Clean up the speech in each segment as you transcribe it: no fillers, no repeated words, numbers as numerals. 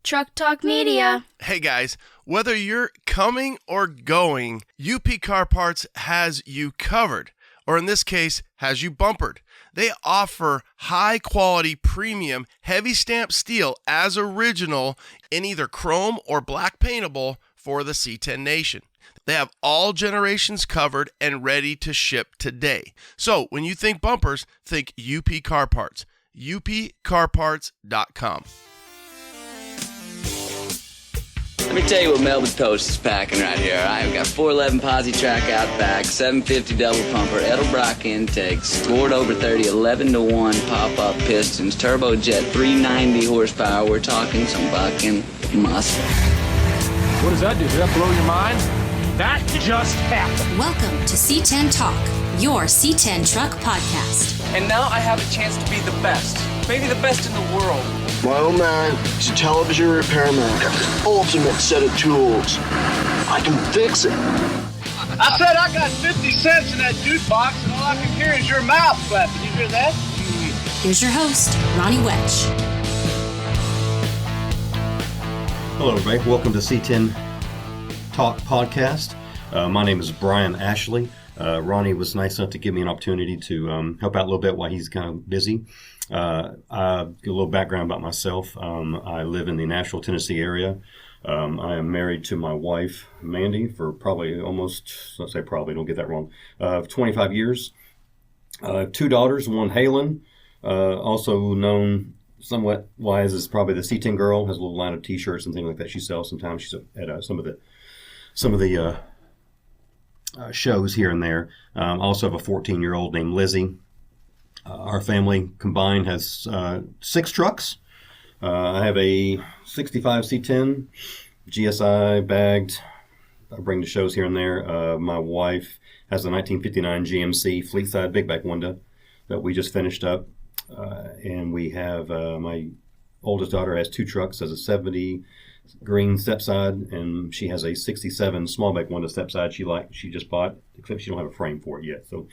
Truck Talk Media. Hey guys, whether you're coming or going, UP Car Parts has you covered, or in this case, has you bumpered. They offer high quality premium heavy stamp steel as original in either chrome or black paintable for the C10 Nation. They have all generations covered and ready to ship today. So when you think bumpers, think UP Car Parts. upcarparts.com. Let me tell you what Melbourne Post is packing right here. All right, we've got 411 posi track out back, 750 double pumper, Edelbrock intakes, scored over 30, 11-1 pop-up pistons, turbojet, 390 horsepower. We're talking some fucking muscle. What does that do? Did that blow your mind? That just happened. Welcome to C10 Talk, your C10 truck podcast. And now I have a chance to be the best, maybe the best in the world. My old man is a television repairman. Got this ultimate set of tools. I can fix it. I said I got 50 cents in that jukebox, and all I can hear is your mouth flapping. You hear that? Here's your host, Ronnie Welch. Hello, everybody. Welcome to C10 Talk Podcast. My name is Bryan Ashley. Ronnie was nice enough to give me an opportunity to help out a little bit while he's kind of busy. A little background about myself. I live in the Nashville, Tennessee area. I am married to my wife, Mandy, for probably almost, let's say probably, don't get that wrong, 25 years. 2 daughters, one Halen, also known somewhat wise as probably the C10 girl, has a little line of t-shirts and things like that she sells sometimes. She's at some of the shows here and there. Also have a 14-year-old named Lizzie. Our family combined has 6 trucks. I have a 65 C10 GSI bagged. I bring to shows here and there. My wife has a 1959 GMC fleet side big back window that we just finished up. And we have my oldest daughter has 2 trucks, has a 70 green step side, and she has a 67 small back window step side she just bought, except she don't have a frame for it yet. So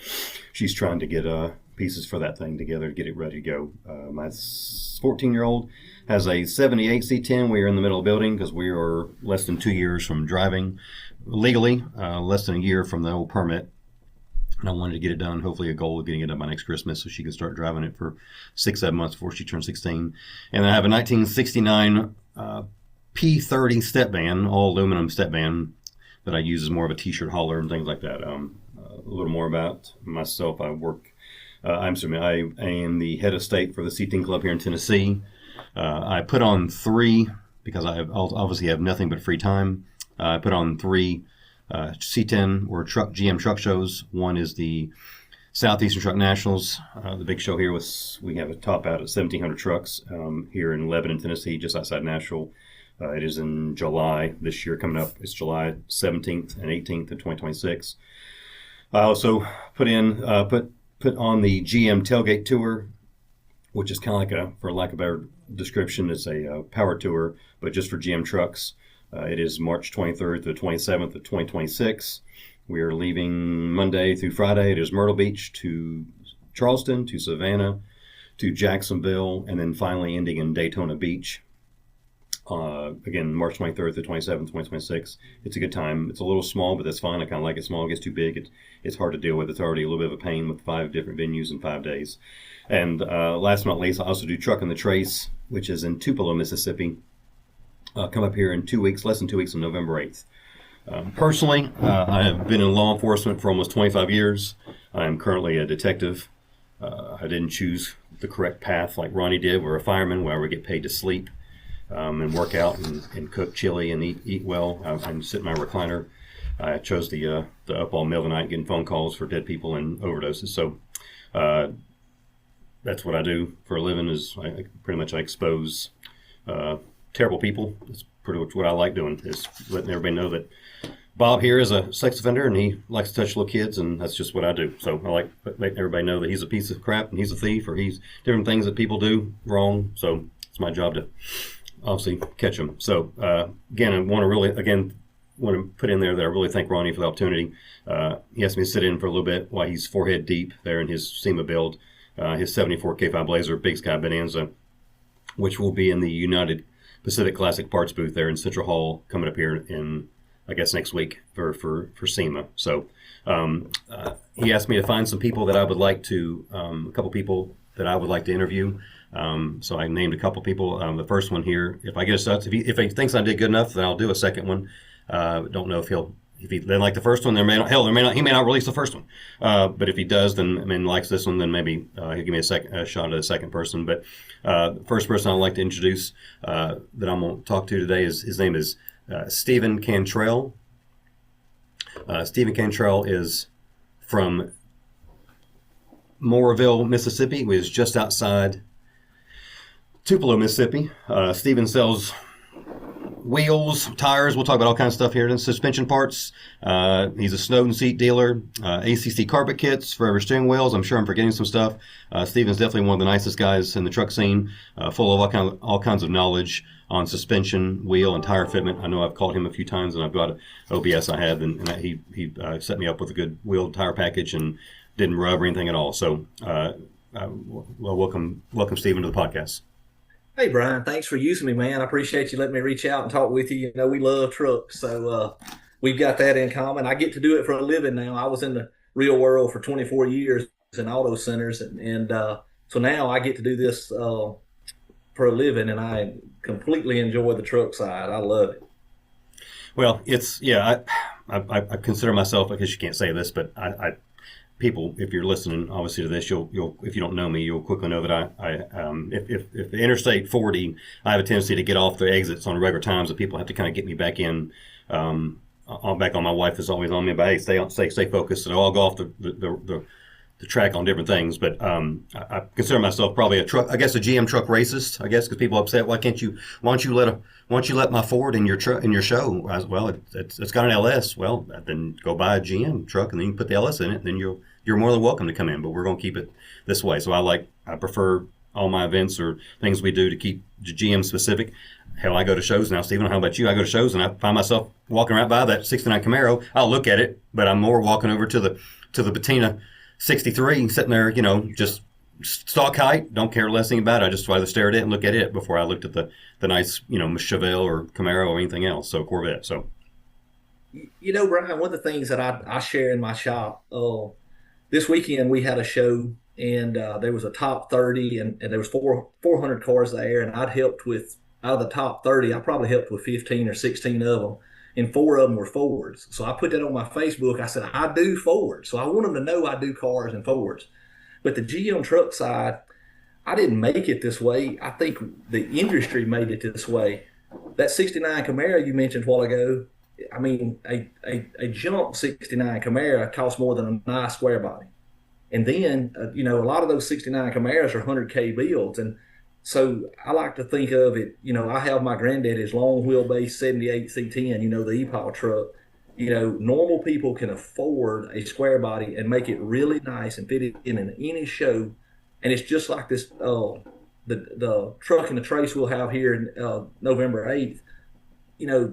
she's trying to get pieces for that thing together to get it ready to go. My 14-year-old has a 78 C10. We are in the middle of building because we are less than 2 years from driving legally, less than a year from the old permit. And I wanted to get it done, hopefully a goal of getting it done by next Christmas so she can start driving it for 6-7 months before she turns 16. And I have a 1969 P30 step van, all aluminum step van that I use as more of a t-shirt hauler and things like that. A little more about myself. I am the head of state for the C10 Club here in Tennessee. I put on 3, because I obviously have nothing but free time. I put on 3 C10 or GM truck shows. One is the Southeastern Truck Nationals. The big show here we have a top out at 1,700 trucks here in Lebanon, Tennessee, just outside Nashville. It is in July this year coming up. It's July 17th and 18th of 2026. I also put on the GM Tailgate Tour, which is kind of like for lack of a better description, it's a power tour, but just for GM trucks. It is March 23rd to the 27th of 2026. We are leaving Monday through Friday. It is Myrtle Beach to Charleston, to Savannah, to Jacksonville, and then finally ending in Daytona Beach. Again, March 23rd to 27th, 2026. It's a good time. It's a little small, but that's fine. I kind of like it small. It gets too big. It's hard to deal with. It's already a little bit of a pain with 5 different venues in 5 days. And last but not least, I also do Truck and the Trace, which is in Tupelo, Mississippi. Come up here in 2 weeks, less than 2 weeks on November 8th. Personally, I have been in law enforcement for almost 25 years. I am currently a detective. I didn't choose the correct path like Ronnie did. We're a fireman where we get paid to sleep. And work out and cook chili and eat well. I sit in my recliner. I chose the up all middle of the night getting phone calls for dead people and overdoses. So that's what I do for a living. Is I expose terrible people. That's pretty much what I like doing. Is letting everybody know that Bob here is a sex offender and he likes to touch little kids, and that's just what I do. So I like letting everybody know that he's a piece of crap and he's a thief, or he's different things that people do wrong. So it's my job to obviously catch them. So again, I want to put in there that I really thank Ronnie for the opportunity. He asked me to sit in for a little bit while he's forehead deep there in his SEMA build, his 74 K5 Blazer Big Sky Bonanza, which will be in the United Pacific Classic Parts booth there in Central Hall coming up here in, I guess, next week for SEMA. So he asked me to find some people that I would like to, a couple people that I would like to interview. So I named a couple people. The first one here, if I get a such, if he thinks I did good enough, then I'll do a second one. Don't know if he didn't like the first one, he may not release the first one. But if he does, then likes this one, then maybe he'll give me a shot at a second person. But the first person I'd like to introduce that I'm going to talk to today his name is Stephen Cantrell. Stephen Cantrell is from Mooresville, Mississippi, which is just outside Tupelo, Mississippi. Stephen sells wheels, tires, we'll talk about all kinds of stuff here, and suspension parts. He's a Snowden seat dealer, ACC carpet kits, forever steering wheels. I'm sure I'm forgetting some stuff. Stephen's definitely one of the nicest guys in the truck scene, full of all kinds of knowledge on suspension, wheel, and tire fitment. I know I've called him a few times, and I've got an OBS I have, and he set me up with a good wheel tire package and didn't rub or anything at all. So, welcome Stephen to the podcast. Hey, Brian, thanks for using me, man. I appreciate you letting me reach out and talk with you. You know, we love trucks, so we've got that in common. I get to do it for a living now. I was in the real world for 24 years in auto centers, and so now I get to do this for a living, and I completely enjoy the truck side. I love it. Well, I consider myself, I guess you can't say this, but I people, if you're listening, obviously to this, you'll if you don't know me, you'll quickly know that if the Interstate 40, I have a tendency to get off the exits on regular times, and people have to kind of get me back in. Back on. My wife is always on me, but hey, stay focused. And I'll go off the track on different things. But I consider myself probably a GM truck racist. I guess because people are upset. Why don't you let my Ford in your show? Well, it's got an LS. Well, then go buy a GM truck and then you put the LS in it. And then you're more than welcome to come in. But we're going to keep it this way. So I prefer all my events or things we do to keep GM specific. Hell, I go to shows now, Stephen. How about you? I go to shows and I find myself walking right by that 69 Camaro. I'll look at it, but I'm more walking over to the Patina 63, sitting there, just stock height. Don't care less about it. I just rather stare at it and look at it before I looked at the nice, Chevelle or Camaro or anything else. So Corvette. So, Brian, one of the things that I share in my shop. This weekend we had a show, and there was a top 30, and there was 400 cars there, and I'd helped with. Out of the top 30, I probably helped with 15 or 16 of them, and 4 of them were Fords. So I put that on my Facebook. I said, I do Fords. So I want them to know I do cars and Fords. But the GM truck side, I didn't make it this way. I think the industry made it this way. That 69 Camaro you mentioned a while ago, I mean, a junk 69 Camaro costs more than a nice square body. And then, a lot of those 69 Camaros are 100K builds. And so I like to think of it, I have my granddaddy's long wheelbase 78 C10, the E-Pile truck. Normal people can afford a square body and make it really nice and fit it in any show. And it's just like this, the truck and the trace we'll have here November 8th.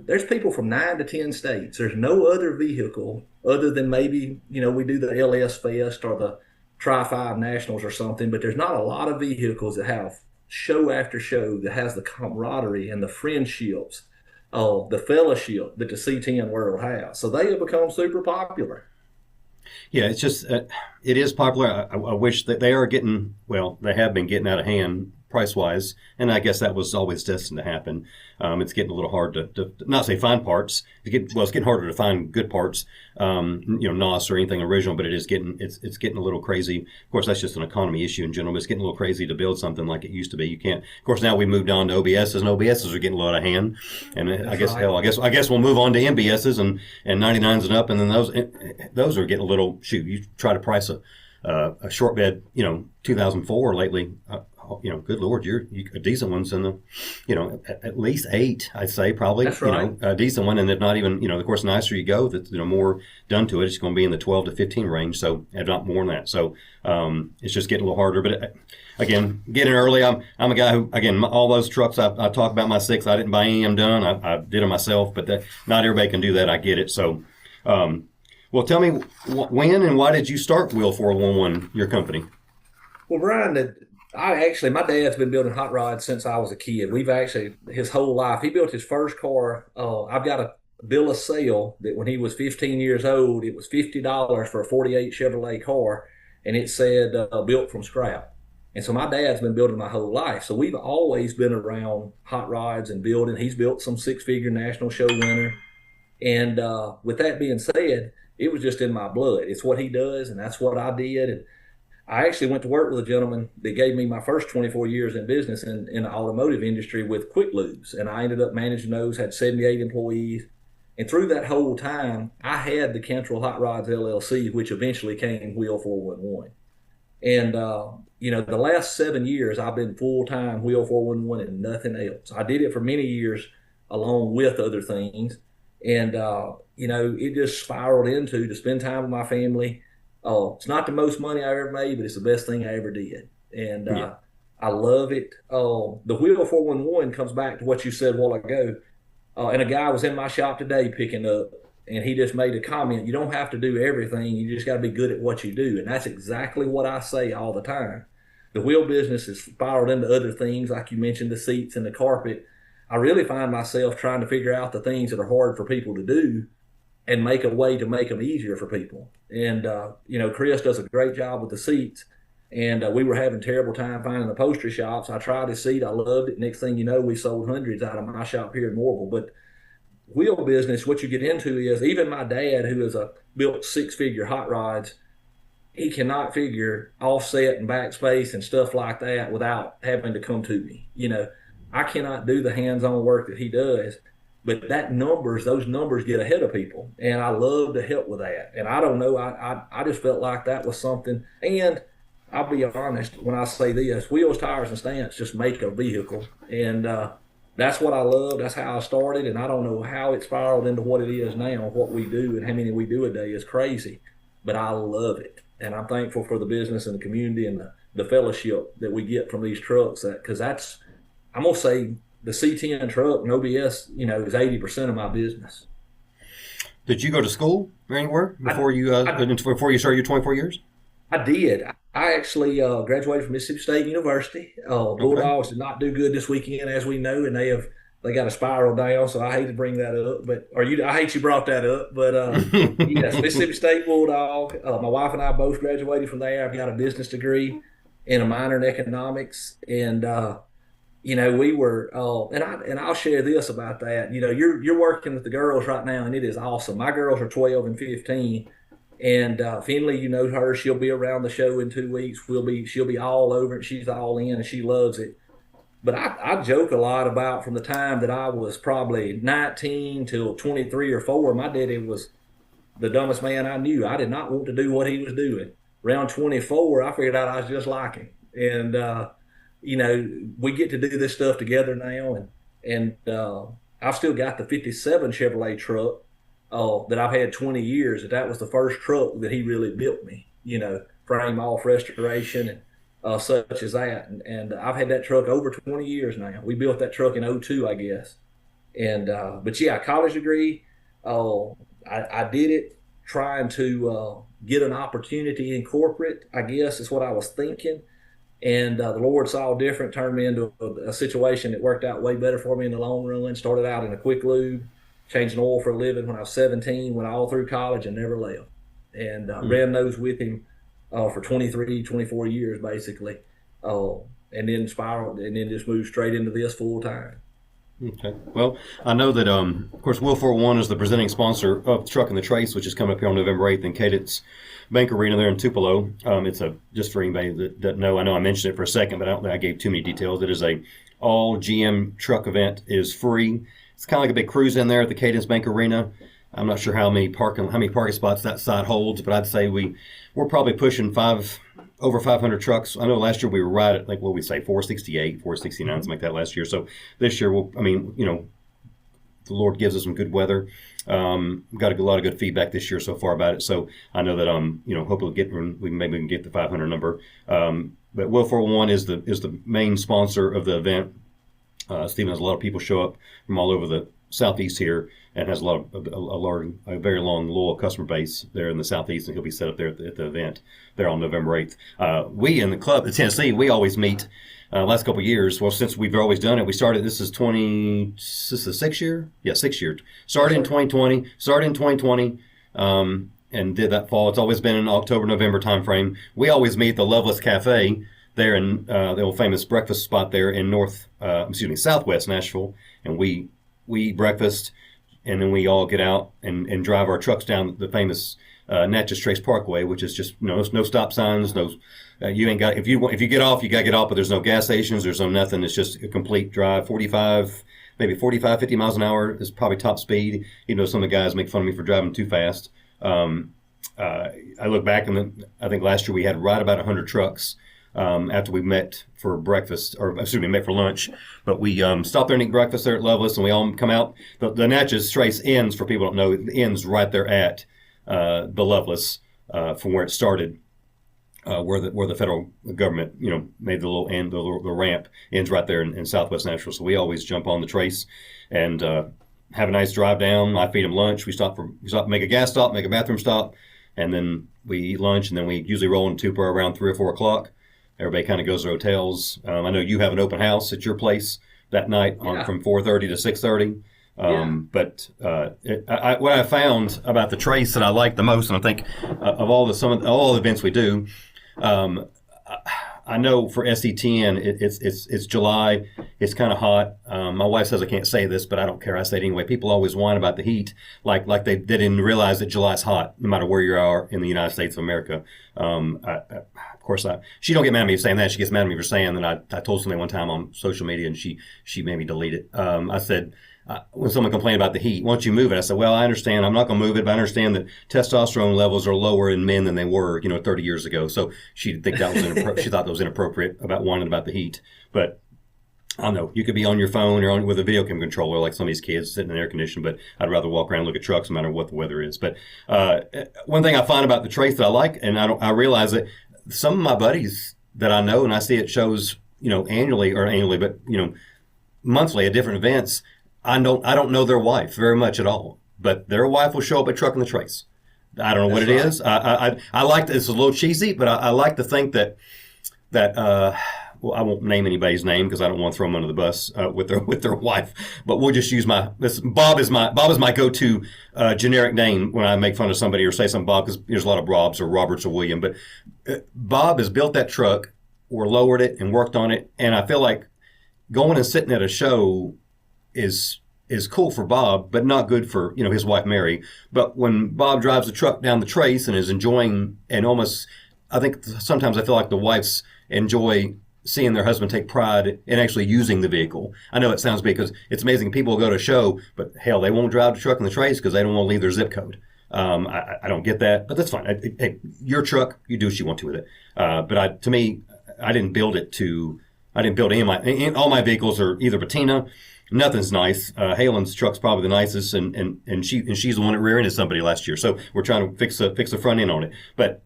There's people from 9 to 10 states. There's no other vehicle other than maybe, we do the LS Fest or the Tri-5 Nationals or something, but there's not a lot of vehicles that have show after show that has the camaraderie and the friendships, the fellowship that the C10 world has. So they have become super popular. Yeah, it's just, it is popular. I wish that they have been getting out of hand price-wise, and I guess that was always destined to happen. It's getting a little hard to not say find parts. It's getting harder to find good parts, NOS or anything original, but it's getting a little crazy. Of course, that's just an economy issue in general, but it's getting a little crazy to build something like it used to be. You can't. Of course, now we moved on to OBSs, and OBSs are getting a little out of hand. And I guess we'll move on to MBSs and 99s and up, and then those are getting a little. Shoot, you try to price a short bed, 2004 lately. Good Lord, you're a decent one's in the, at least 8, I'd say, probably. That's right. A decent one, and if not even, of course, the nicer you go, that's more done to it. It's going to be in the 12 to 15 range, so if not more than that. So it's just getting a little harder. But again, getting early. I'm a guy who, again, all those trucks I talk about my 6. I didn't buy any of them done. I did them myself, but not everybody can do that. I get it. So, well, tell me when and why did you start Wheel 411, your company? Well, Brian, My dad's been building hot rods since I was a kid. His whole life, he built his first car. I've got a bill of sale that when he was 15 years old, it was $50 for a 48 Chevrolet car, and it said built from scrap. And so my dad's been building my whole life. So we've always been around hot rods and building. He's built some six-figure national show winner. And with that being said, it was just in my blood. It's what he does, and that's what I did. And I actually went to work with a gentleman that gave me my first 24 years in business in the automotive industry with Quick Lubes. And I ended up managing those, had 78 employees. And through that whole time, I had the Cantrell Hot Rods LLC, which eventually became Wheel 411. And, the last 7 years, I've been full-time Wheel 411 and nothing else. I did it for many years along with other things. And, it just spiraled into to spend time with my family. It's not the most money I ever made, but it's the best thing I ever did. And I love it. The Wheel 411 comes back to what you said a while ago. And a guy was in my shop today picking up, and he just made a comment. You don't have to do everything. You just got to be good at what you do. And that's exactly what I say all the time. The wheel business has spiraled into other things, like you mentioned, the seats and the carpet. I really find myself trying to figure out the things that are hard for people to do and make a way to make them easier for people. And, Chris does a great job with the seats. And we were having a terrible time finding upholstery shops. I tried his seat. I loved it. Next thing you know, we sold hundreds out of my shop here in Morville. But wheel business, what you get into is even my dad, who has built six-figure hot rods, he cannot figure offset and backspace and stuff like that without having to come to me. I cannot do the hands-on work that he does. But those numbers get ahead of people. And I love to help with that. And I don't know, I just felt like that was something. And I'll be honest when I say this, wheels, tires, and stance just make a vehicle. And that's what I love. That's how I started. And I don't know how it spiraled into what it is now. What we do and how many we do a day is crazy. But I love it. And I'm thankful for the business and the community and the fellowship that we get from these trucks. Because that's, I'm going to say, the C10 truck and OBS, is 80% of my business. Did you go to school or anywhere before you started your 24 years? I did. I actually graduated from Mississippi State University. Bulldogs did not do good this weekend, as we know, and they got a spiral down. So I hate to bring that up, I hate you brought that up. But yes, Mississippi State Bulldog. My wife and I both graduated from there. I've got a business degree and a minor in economics, and we were, and I'll share this about that. You're working with the girls right now, and it is awesome. My girls are 12 and 15. And Finley, you know her. She'll be around the show in 2 weeks. She'll be all over it. She's all in, and she loves it. But I joke a lot about from the time that I was probably 19 till 23 or 4, my daddy was the dumbest man I knew. I did not want to do what he was doing. Around 24, I figured out I was just like him. And, we get to do this stuff together now. And I've still got the 57 Chevrolet truck. That I've had 20 years. That was the first truck that he really built me, frame off restoration and such as that. And I've had that truck over 20 years now. We built that truck in 02, I guess. And, but yeah, college degree, I did it trying to get an opportunity in corporate, I guess is what I was thinking. And the Lord saw different, turned me into a situation that worked out way better for me in the long run. Started out in a quick lube, changing oil for a living when I was 17, went all through college and never left. And ran those with him for 23, 24 years, basically. And then spiraled and then just moved straight into this full time. Okay. Well, I know that, of course, Wheel 401 is the presenting sponsor of Truck and the Trace, which is coming up here on November 8th in Cadence Bank Arena there in Tupelo. It's just for anybody that doesn't know, I know I mentioned it for a second, but I don't think I gave too many details. It is a all GM truck event. It is free. It's kind of like a big cruise in there at the Cadence Bank Arena. I'm not sure how many parking spots that side holds, but I'd say we're probably pushing over 500 trucks. I know last year we were right at 468, 469, something like that last year. So this year, the Lord gives us some good weather. Got a lot of good feedback this year so far about it. So I know that hopefully maybe we can get the 500 number. But Wheel 401 is the main sponsor of the event. Stephen has a lot of people show up from all over southeast here and has a very long loyal customer base there in the southeast, and he'll be set up there at the event there on November 8th. We in the club at Tennessee, we always meet last couple of years. Well, since we've always done it, we started. This is the 6th year. Yeah, 6th year. Started in 2020. And did that fall. It's always been in October, November timeframe. We always meet at the Loveless Cafe there in the old famous breakfast spot there in Southwest Nashville, and we eat breakfast, and then we all get out and drive our trucks down the famous Natchez Trace Parkway, which is just no stop signs, you ain't got if you get off, you gotta get off, but there's no gas stations, there's no nothing. It's just a complete drive, 50 miles an hour is probably top speed. Some of the guys make fun of me for driving too fast. I look back, and I think last year we had right about 100 trucks after we met for breakfast, met for lunch. But we stopped there and eat breakfast there at Loveless, and we all come out. The Natchez Trace ends, for people who don't know, it ends right there at the Loveless from where it started, where the federal government, made the little end, the ramp ends right there in Southwest Nashville. So we always jump on the Trace and have a nice drive down. I feed them lunch. We stop, make a gas stop, make a bathroom stop, and then we eat lunch, and then we usually roll into Tupelo around 3 or 4 o'clock. Everybody kind of goes to hotels. I know you have an open house at your place that night from 4:30 to 6:30. But what I found about the Trace that I like the most, and I think of all the events we do, I know for SC10, it's July. It's kind of hot. My wife says I can't say this, but I don't care. I say it anyway. People always whine about the heat, like they didn't realize that July's hot, no matter where you are in the United States of America. Of course, she don't get mad at me for saying that. She gets mad at me for saying that I told somebody one time on social media, and she made me delete it. I said, when someone complained about the heat, why don't you move it? I said, well, I understand. I'm not going to move it, but I understand that testosterone levels are lower in men than they were, 30 years ago. So she thought that was inappropriate about whining about the heat. But I don't know. You could be on your phone or with a video camera controller like some of these kids sitting in air conditioning, but I'd rather walk around and look at trucks no matter what the weather is. But one thing I find about the Trace that I like, and I realize that some of my buddies that I know, and I see it shows, annually, but monthly at different events. I don't know their wife very much at all, but their wife will show up at Trucking the Trace. I don't know what it is. I like that. It's a little cheesy, but I like to think that well, I won't name anybody's name because I don't want to throw them under the bus with their wife. But we'll just use Bob is my go-to generic name when I make fun of somebody or say something Bob, because there's a lot of Robs or Roberts or William. But Bob has built that truck or lowered it and worked on it, and I feel like going and sitting at a show is cool for Bob, but not good for his wife Mary. But when Bob drives the truck down the Trace and is enjoying, and almost, I think sometimes I feel like the wives enjoy seeing their husband take pride in actually using the vehicle. I know it sounds big because it's amazing. People go to a show, but hell, they won't drive the truck in the Trace because they don't want to leave their zip code. I don't get that, but that's fine. Hey, your truck, you do what you want to with it. But to me, I didn't build all my vehicles are either patina. Nothing's nice. Halen's truck's probably the nicest, and she's the one that rear-ended somebody last year. So we're trying to fix the front end on it. But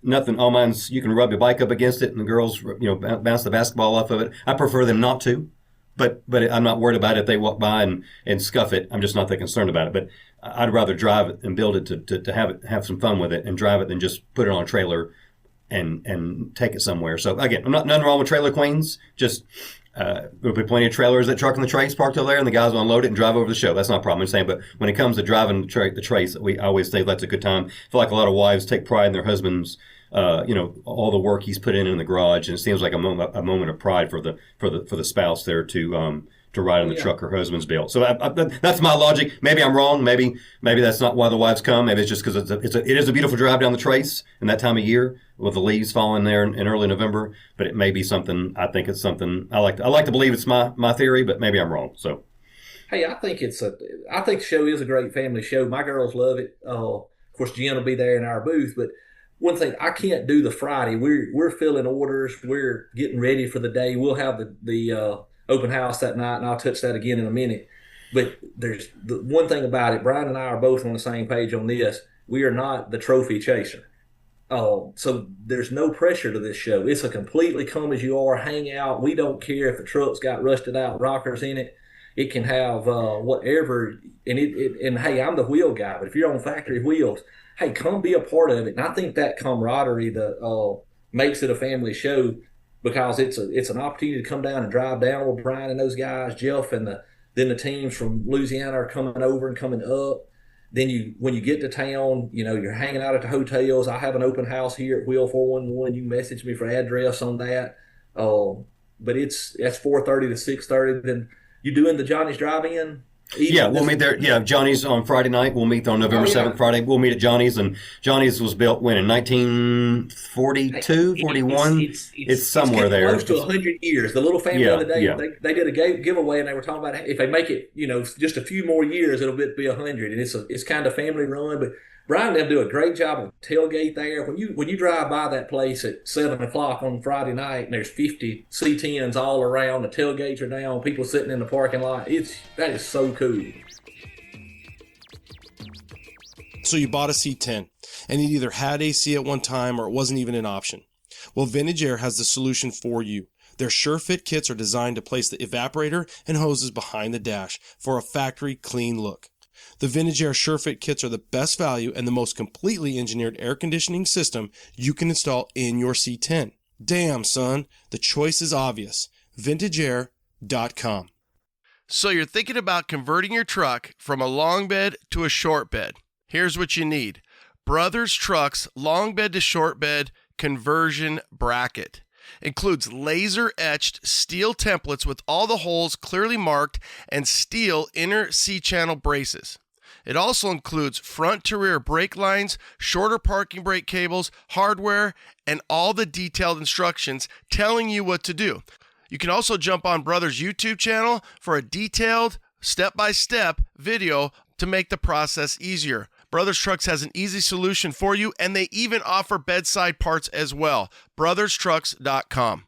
nothing. All mine's, you can rub your bike up against it, and the girls bounce the basketball off of it. I prefer them not to, but I'm not worried about it if they walk by and scuff it. I'm just not that concerned about it. But I'd rather drive it and build it to have some fun with it and drive it than just put it on a trailer and take it somewhere. So again, nothing wrong with trailer queens. Just there'll be plenty of trailers that Truck in the Trace parked over there, and the guys will unload it and drive over the show. That's not a problem. I'm saying, but when it comes to driving the Trace, I always say that's a good time. I feel like a lot of wives take pride in their husbands, all the work he's put in the garage, and it seems like a moment of pride for the spouse there to ride on the truck her husband's built. So that's my logic. Maybe I'm wrong. Maybe that's not why the wives come. Maybe it's just because it is a beautiful drive down the Trace in that time of year with the leaves falling there in early November. But it may be something. I think it's something. I like to believe it's my theory, but maybe I'm wrong. So, hey, I think the show is a great family show. My girls love it. Of course, Jen will be there in our booth, but one thing, I can't do the Friday. We're filling orders. We're getting ready for the day. We'll have the open house that night, and I'll touch that again in a minute. But there's the one thing about it, Bryan and I are both on the same page on this. We are not the trophy chaser. So there's no pressure to this show. It's a completely come as you are, hang out. We don't care if the truck's got rusted out rockers in it. It can have whatever, and hey, I'm the wheel guy, but if you're on factory wheels, hey, come be a part of it. And I think that camaraderie that makes it a family show, because it's an opportunity to come down and drive down with Bryan and those guys, Jeff, and then the teams from Louisiana are coming over and coming up. Then when you get to town, you're hanging out at the hotels. I have an open house here at Wheel 411. You can message me for address on that. But that's 4:30 to 6:30. Then you doing the Johnny's Drive-In? Yeah, we'll meet there. Yeah, Johnny's on Friday night. We'll meet on November 7th, Friday. We'll meet at Johnny's. And Johnny's was built when, in 1942, 41? It's somewhere there. Close to 100 years. The little family the other day, they did a giveaway, and they were talking about if they make it, just a few more years, it'll be 100. And it's kind of family run. But Bryan and them do a great job of tailgate there. When you drive by that place at 7 o'clock on Friday night, and there's 50 C10s all around, the tailgates are down, people sitting in the parking lot, that is so cool. So you bought a C10, and it either had AC at one time or it wasn't even an option. Well, Vintage Air has the solution for you. Their SureFit kits are designed to place the evaporator and hoses behind the dash for a factory clean look. The Vintage Air SureFit kits are the best value and the most completely engineered air conditioning system you can install in your C10. Damn, son, the choice is obvious. VintageAir.com. So you're thinking about converting your truck from a long bed to a short bed. Here's what you need. Brothers Trucks long bed to short bed conversion bracket. Includes laser-etched steel templates with all the holes clearly marked and steel inner C-channel braces. It also includes front-to-rear brake lines, shorter parking brake cables, hardware, and all the detailed instructions telling you what to do. You can also jump on Brothers' YouTube channel for a detailed, step-by-step video to make the process easier. Brothers Trucks has an easy solution for you, and they even offer bedside parts as well. BrothersTrucks.com.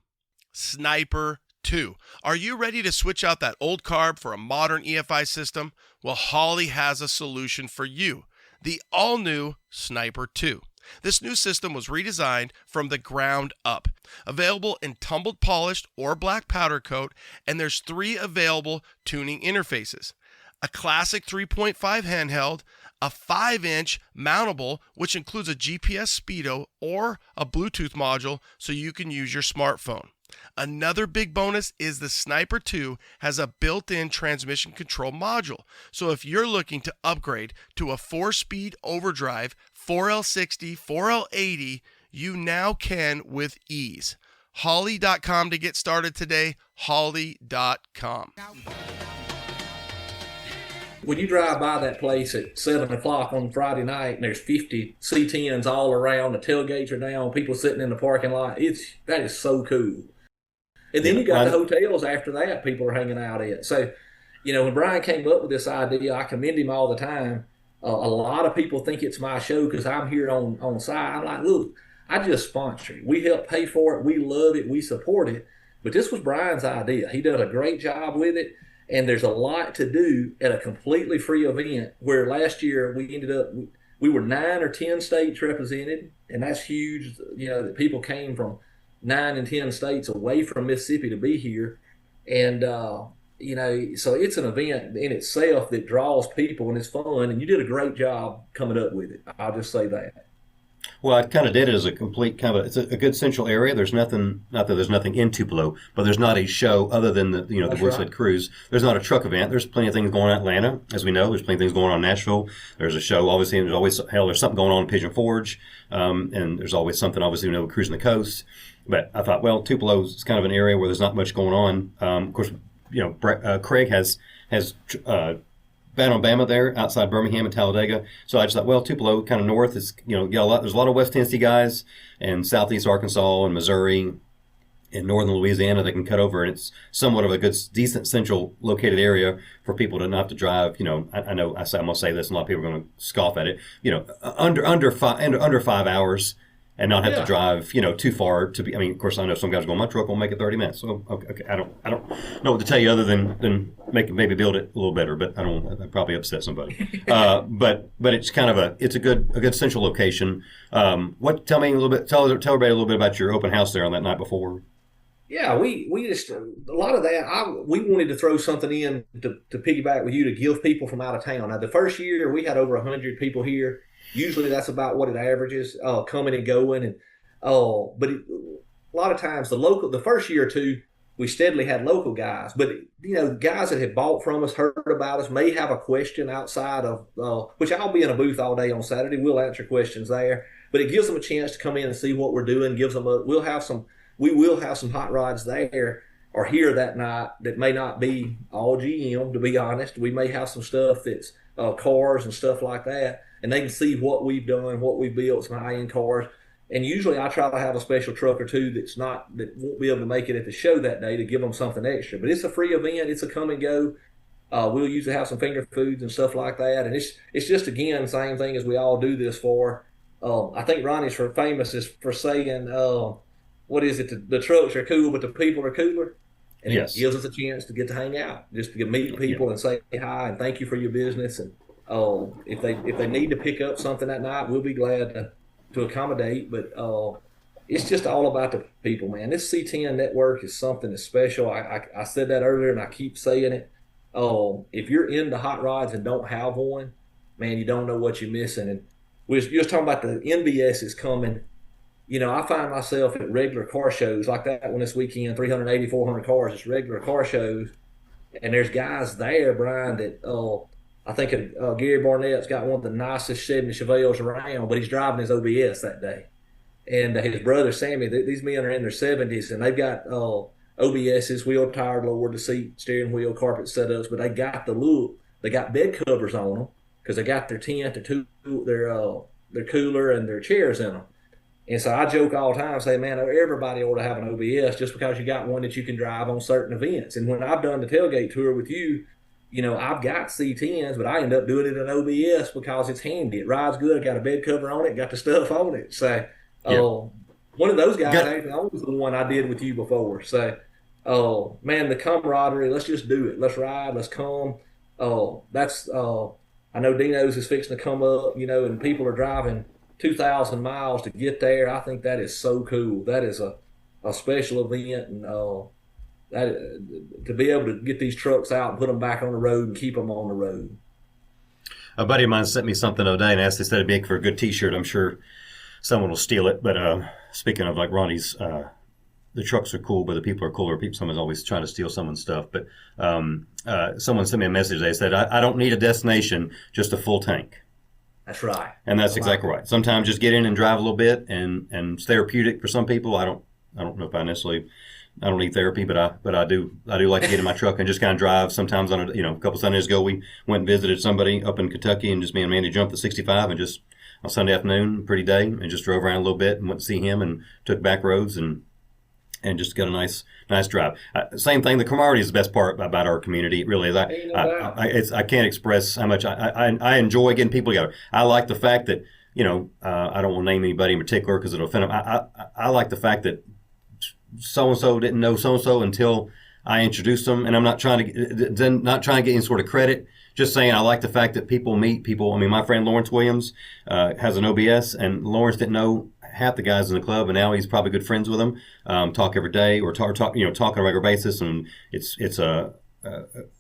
Sniper 2. Are you ready to switch out that old carb for a modern EFI system? Well, Holley has a solution for you. The all-new Sniper 2. This new system was redesigned from the ground up. Available in tumbled polished or black powder coat, and there's 3 available tuning interfaces. A classic 3.5 handheld, a 5-inch mountable, which includes a GPS speedo or a Bluetooth module so you can use your smartphone. Another big bonus is the Sniper 2 has a built-in transmission control module. So if you're looking to upgrade to a 4-speed overdrive 4L60, 4L80, you now can with ease. Holley.com to get started today. Holley.com. When you drive by that place at 7 o'clock on Friday night, and there's 50 C10s all around, the tailgates are down, people sitting in the parking lot, that is so cool. And then you got the hotels after that people are hanging out at. So, when Bryan came up with this idea, I commend him all the time. A lot of people think it's my show because I'm here on site. I'm like, look, I just sponsor it. We help pay for it. We love it. We support it. But this was Bryan's idea. He did a great job with it. And there's a lot to do at a completely free event, where last year we were 9 or 10 states represented, and that's huge, that people came from 9 and 10 states away from Mississippi to be here. And, so it's an event in itself that draws people, and it's fun, and you did a great job coming up with it. I'll just say that. Well, I kind of did it as a complete it's a good central area. There's nothing, not that there's nothing in Tupelo, but there's not a show other than the Woodside Cruise. There's not a truck event. There's plenty of things going on in Atlanta, as we know. There's plenty of things going on in Nashville. There's a show, obviously, and there's something going on in Pigeon Forge. And there's always something, obviously, cruising the coast. But I thought, well, Tupelo is kind of an area where there's not much going on. Of course, Craig has Van Alabama there outside Birmingham and Talladega. So I just thought, well, Tupelo kind of north is, there's a lot of West Tennessee guys and Southeast Arkansas and Missouri and northern Louisiana that can cut over, and it's somewhat of a good, decent central located area for people to not have to drive. I know I'm going to say this, and a lot of people are going to scoff at it. Under 5 hours. And not have to drive, too far to be. I mean, of course, I know some guys are going, my truck will make it 30 minutes. So, okay, I don't know what to tell you other than maybe build it a little better. But I'd probably upset somebody. But it's kind of it's a good central location. Tell me a little bit. Tell everybody a little bit about your open house there on that night before. Yeah, we just a lot of that. We wanted to throw something in to piggyback with you to give people from out of town. Now, the first year we had over 100 people here. Usually that's about what it averages, coming and going, and a lot of times the first year or two, we steadily had local guys, but guys that had bought from us, heard about us, may have a question outside of which I'll be in a booth all day on Saturday. We'll answer questions there, but it gives them a chance to come in and see what we're doing. We will have some hot rods there or here that night that may not be all GM, to be honest. We may have some stuff that's cars and stuff like that, and they can see what we've done, what we've built, some high-end cars. And usually I try to have a special truck or two that won't be able to make it at the show that day to give them something extra. But it's a free event. It's a come and go. We'll usually have some finger foods and stuff like that. And it's just, again, the same thing as we all do this for. I think Ronnie's famous for saying, what is it? The trucks are cool, but the people are cooler. And Yes. It gives us a chance to get to hang out, just to meet people and say hi and thank you for your business. And if they need to pick up something that night, we'll be glad to accommodate. But it's just all about the people, man. This C10 network is something that's special. I said that earlier, and I keep saying it. If you're into hot rods and don't have one, man, you don't know what you're missing. And we was just talking about the NBS is coming. I find myself at regular car shows like that one this weekend, 380, 400 cars, it's regular car shows. And there's guys there, Brian, that I think Gary Barnett's got one of the nicest 70 Chevelles around, but he's driving his OBS that day. And his brother, Sammy, these men are in their 70s, and they've got OBSs, wheel tire lower the seat, steering wheel, carpet setups, but they got the look. They got bed covers on them because they got their tent, their cooler, and their chairs in them. And so I joke all the time, say, man, everybody ought to have an OBS just because you got one that you can drive on certain events. And when I've done the tailgate tour with you, I've got C10s, but I end up doing it in OBS because it's handy. It rides good. I got a bed cover on it, got the stuff on it. So one of those guys, actually, I was the one I did with you before. So, man, the camaraderie, let's just do it. Let's ride. Let's come. I know Dino's is fixing to come up, and people are driving 2,000 miles to get there. I think that is so cool. That is a special event, and to be able to get these trucks out and put them back on the road and keep them on the road. A buddy of mine sent me something the other day and asked if that'd make for a good T-shirt. I'm sure someone will steal it. But speaking of like Ronnie's, the trucks are cool, but the people are cooler. Someone's always trying to steal someone's stuff. But someone sent me a message. They said, I don't need a destination, just a full tank. That's right. And that's exactly right. Sometimes just get in and drive a little bit, and it's therapeutic for some people. I don't know if I don't need therapy, but I do like to get in my truck and just kind of drive. Sometimes on a couple Sundays ago we went and visited somebody up in Kentucky, and just me and Mandy jumped the 65 and just on Sunday afternoon, pretty day, and just drove around a little bit and went to see him and took back roads and just got a nice drive. Same thing. The camaraderie is the best part about our community. It really is. I can't express how much I enjoy getting people together. I like the fact that I don't want to name anybody in particular because it'll offend them. I like the fact that so and so didn't know so and so until I introduced them, and I'm not trying to get any sort of credit. Just saying, I like the fact that people meet people. I mean, my friend Lawrence Williams has an OBS, and Lawrence didn't know half the guys in the club, and now he's probably good friends with them. Talk every day, or talk on a regular basis, and it's a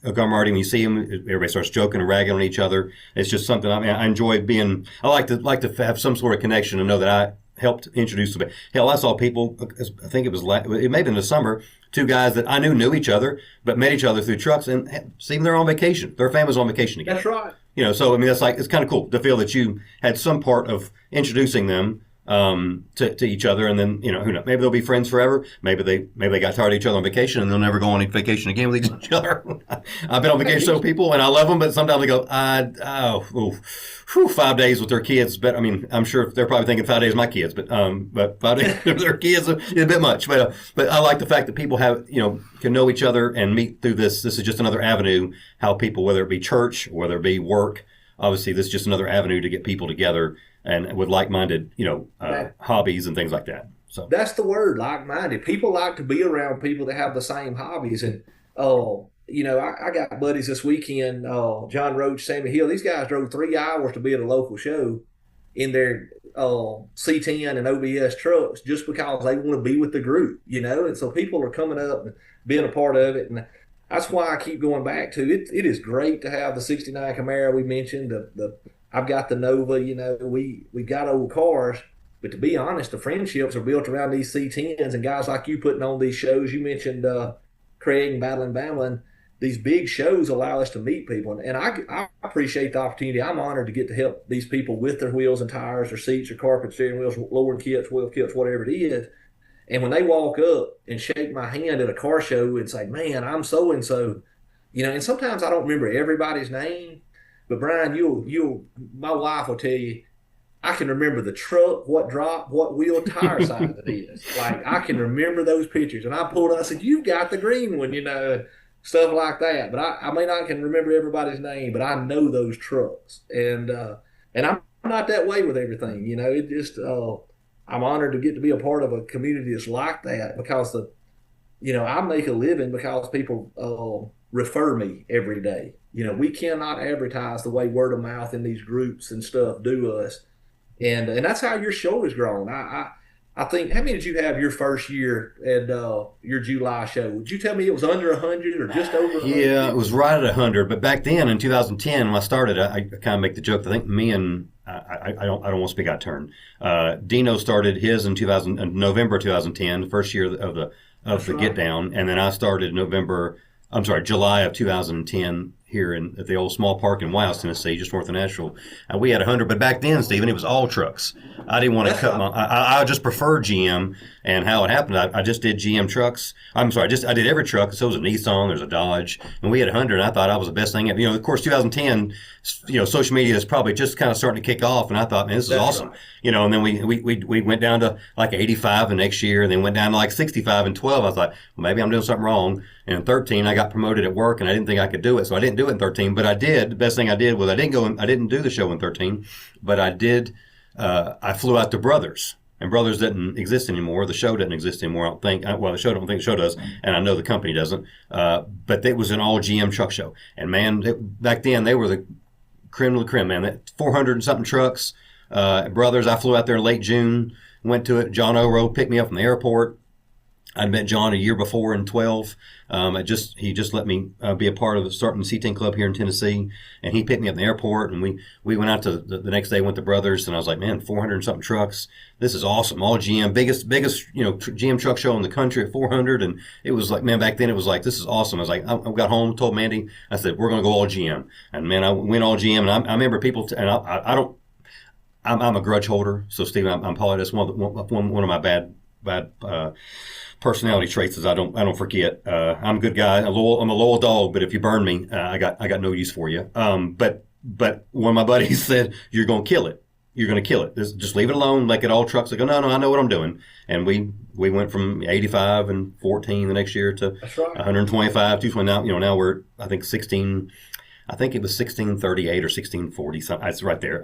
camaraderie. When you see him, everybody starts joking and ragging on each other. It's just something. I mean, I enjoy being. I like to have some sort of connection and know that I helped introduce them. Hell, I saw people. I think it may have been the summer. Two guys that I knew each other, but met each other through trucks, and see them, they're on vacation. Their family's on vacation together. That's right. So I mean, it's kind of cool to feel that you had some part of introducing them to each other, and then who knows, maybe they'll be friends forever. Maybe they got tired of each other on vacation and they'll never go on any vacation again with each other. I've been on vacation with people and I love them, but sometimes they go, 5 days with their kids. But I mean, I'm sure they're probably thinking 5 days with my kids, but 5 days with their kids is a bit much. But I like the fact that people have can know each other and meet through this. This is just another avenue how people, whether it be church, whether it be work, obviously this is just another avenue to get people together and with like-minded, hobbies and things like that. So that's the word, like-minded. People like to be around people that have the same hobbies. And, I got buddies this weekend, John Roach, Sammy Hill. These guys drove 3 hours to be at a local show in their C10 and OBS trucks just because they want to be with the group, and so people are coming up and being a part of it. And that's why I keep going back to it. It is great to have the 69 Camaro we mentioned. I've got the Nova, we got old cars, but to be honest, the friendships are built around these C10s and guys like you putting on these shows. You mentioned Craig and Battling Bamlin. These big shows allow us to meet people, and I appreciate the opportunity. I'm honored to get to help these people with their wheels and tires, their seats, their carpet, steering wheels, lowering kits, wheel kits, whatever it is. And when they walk up and shake my hand at a car show and say, "Man, I'm so and so," and sometimes I don't remember everybody's name, but Brian, my wife will tell you, I can remember the truck, what drop, what wheel, tire size it is. Like I can remember those pictures, and I pulled up, I said, "You've got the green one," stuff like that. But I may not can remember everybody's name, but I know those trucks, and I'm not that way with everything. It just I'm honored to get to be a part of a community that's like that because I make a living because people refer me every day. We cannot advertise the way word of mouth in these groups and stuff do us, and that's how your show has grown. I think, how many did you have your first year at your July show? Would you tell me it was under 100 or just over 100? Yeah, it was right at 100. But back then in 2010, when I started, I kind of make the joke. I think me and I don't want to speak out of turn. Dino started his in November 2010, the first year of the Get Down, and then I started July of 2010 here at the old small park in Wiles, Tennessee, just north of Nashville. We had 100, but back then, Stephen, it was all trucks. I didn't want to I just preferred GM, and how it happened, I just did GM trucks. I did every truck. So it was a Nissan, there's a Dodge, and we had 100, and I thought I was the best thing. Of course, 2010, social media is probably just kind of starting to kick off, and I thought, man, this is awesome. Right. And then we went down to like 85 the next year, and then went down to like 65 and 12. I thought, well, maybe I'm doing something wrong. And in 13, I got promoted at work, and I didn't think I could do it, so I didn't do it in 13. But I did. The best thing I did was I didn't do the show in 13, but I did. I flew out to Brothers, and Brothers didn't exist anymore. The show doesn't exist anymore. I don't think. Well, the show don't think the show does, and I know the company doesn't. But it was an all GM truck show, and man, back then they were the creme de la creme, man. That 400 and something trucks. Brothers, I flew out there in late June, went to it. John Oro picked me up from the airport. I'd met John a year before in 12. He just let me be a part of starting the C10 club here in Tennessee, and he picked me up in the airport, and we went out to the next day, went to Brothers, and I was like, man, 400 and something trucks. This is awesome. All GM, biggest GM truck show in the country at 400, and it was like, man, back then it was like, this is awesome. I was like, I got home, told Mandy, I said, we're going to go all GM, and man, I went all GM, and I remember people, I'm a grudge holder, so Stephen, I'm probably that's one of my bad personality traits is I don't forget. I'm a good guy. I'm a loyal dog, but if you burn me, I got no use for you. But one of my buddies said, "You're going to kill it. You're going to kill it. Just leave it alone. Make it all trucks." I go, no, I know what I'm doing. And we went from 85 and 14 the next year to 125, 220. Now we're I think 16. I think it was 1638 or 1640. So it's right there.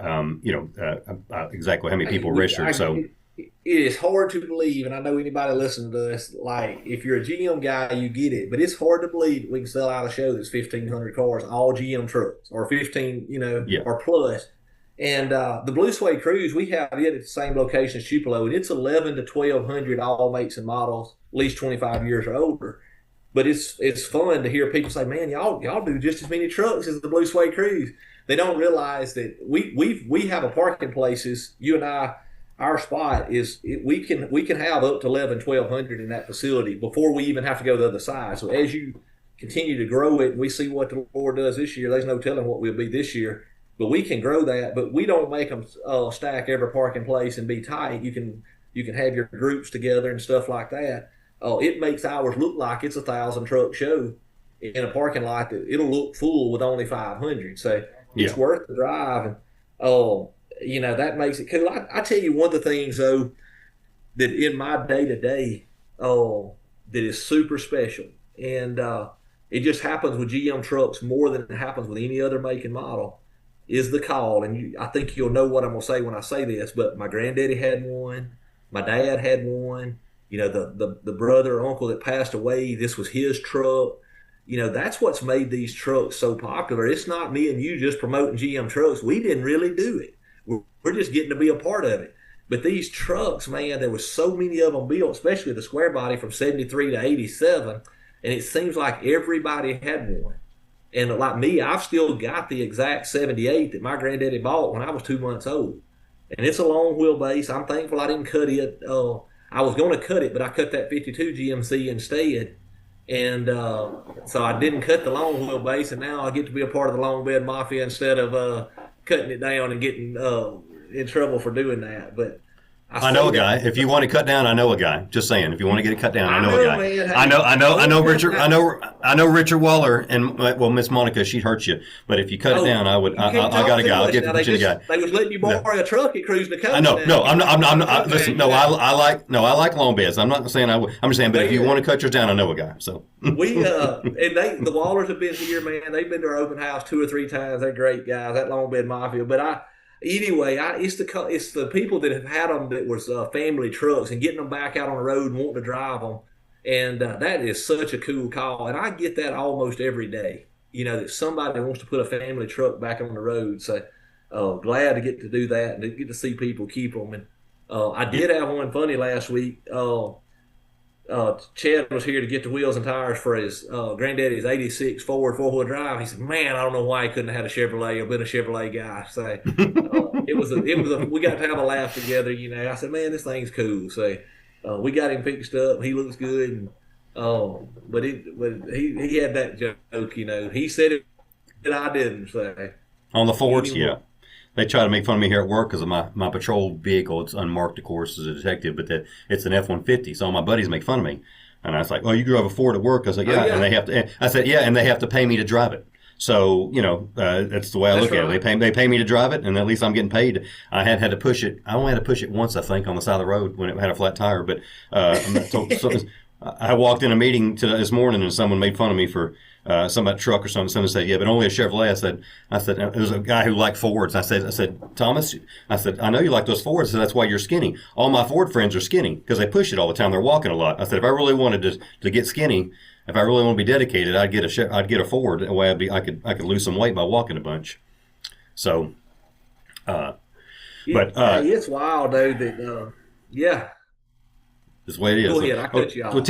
Exactly how many people registered. So. It is hard to believe, and I know anybody listening to this, like, if you're a GM guy, you get it, but it's hard to believe we can sell out a show that's 1,500 cars, all GM trucks, or 15, or plus. And the Blue Suede Cruise, we have it at the same location as Tupelo, and it's 11 to 1,200 all makes and models, at least 25 years or older. But it's fun to hear people say, man, y'all do just as many trucks as the Blue Suede Cruise. They don't realize that we have a parking places, you and I. Our spot is we can have up to 1,200 in that facility before we even have to go to the other side. So as you continue to grow it, we see what the Lord does this year. There's no telling what we'll be this year, but we can grow that. But we don't make them stack every parking place and be tight. You can have your groups together and stuff like that. It makes ours look like it's 1,000 truck show in a parking lot that it'll look full with only 500. So it's worth the drive. And that makes it cool. I tell you one of the things, though, that in my day-to-day that is super special, and it just happens with GM trucks more than it happens with any other make and model, is the call. And I think you'll know what I'm going to say when I say this, but my granddaddy had one. My dad had one. The brother or uncle that passed away, this was his truck. That's what's made these trucks so popular. It's not me and you just promoting GM trucks. We didn't really do it. We're just getting to be a part of it. But these trucks, man, there was so many of them built, especially the square body from 73 to 87. And it seems like everybody had one. And like me, I've still got the exact 78 that my granddaddy bought when I was 2 months old. And it's a long wheelbase. I'm thankful I didn't cut it. I was going to cut it, but I cut that 52 GMC instead. And so I didn't cut the long wheelbase, and now I get to be a part of the long bed mafia instead of cutting it down and getting in trouble for doing that. But I know a guy. If you want to cut down, I know a guy. Just saying. If you want to get it cut down, I know a guy. Man, I know Richard. I know Richard Waller, and well, Miss Monica, she'd hurt you. But if you cut it down, I would. I got a guy. I'll get the guy. They was letting you borrow a truck at Cruising the Coast. I know. No, I'm not. Listen. No, I like long beds. I'm not saying I would. I'm just saying. But if you want to cut yours down, I know a guy. So and the Wallers have been here, man. They've been to our open house 2 or 3 times. They're great guys. That long bed mafia. But it's the people that have had them that was family trucks and getting them back out on the road and wanting to drive them, and that is such a cool call. And I get that almost every day. That somebody wants to put a family truck back on the road. So glad to get to do that and to get to see people keep them. And I did have one funny last week. Chad was here to get the wheels and tires for his granddaddy's 86 Ford 4-wheel drive. He said, man, I don't know why he couldn't have had a Chevrolet or been a Chevrolet guy. So we got to have a laugh together. I said, man, this thing's cool. So we got him fixed up. He looks good. And, but he had that joke, he said it and I didn't. So on the Fords, yeah. They try to make fun of me here at work because of my patrol vehicle. It's unmarked, of course, as a detective, but it's an F-150. So all my buddies make fun of me. And I was like, oh, you drive a Ford at work? I was like, yeah. Oh, yeah. And they have to. I said, yeah, and they have to pay me to drive it. So, that's the way I look at it. They pay me to drive it, and at least I'm getting paid. I had to push it. I only had to push it once, I think, on the side of the road when it had a flat tire. But I walked in a meeting this morning, and someone made fun of me for some truck or something. Someone said, yeah, but only a Chevrolet. I said, it was a guy who liked Fords. I said, Thomas, I know you like those Fords, so that's why you're skinny. All my Ford friends are skinny because they push it all the time. They're walking a lot. I said, if I really wanted to get skinny, if I really want to be dedicated, I'd get a Ford. That way I could lose some weight by walking a bunch. So, it's wild, dude. That yeah, this way it is. Go ahead, I cut you off. Well,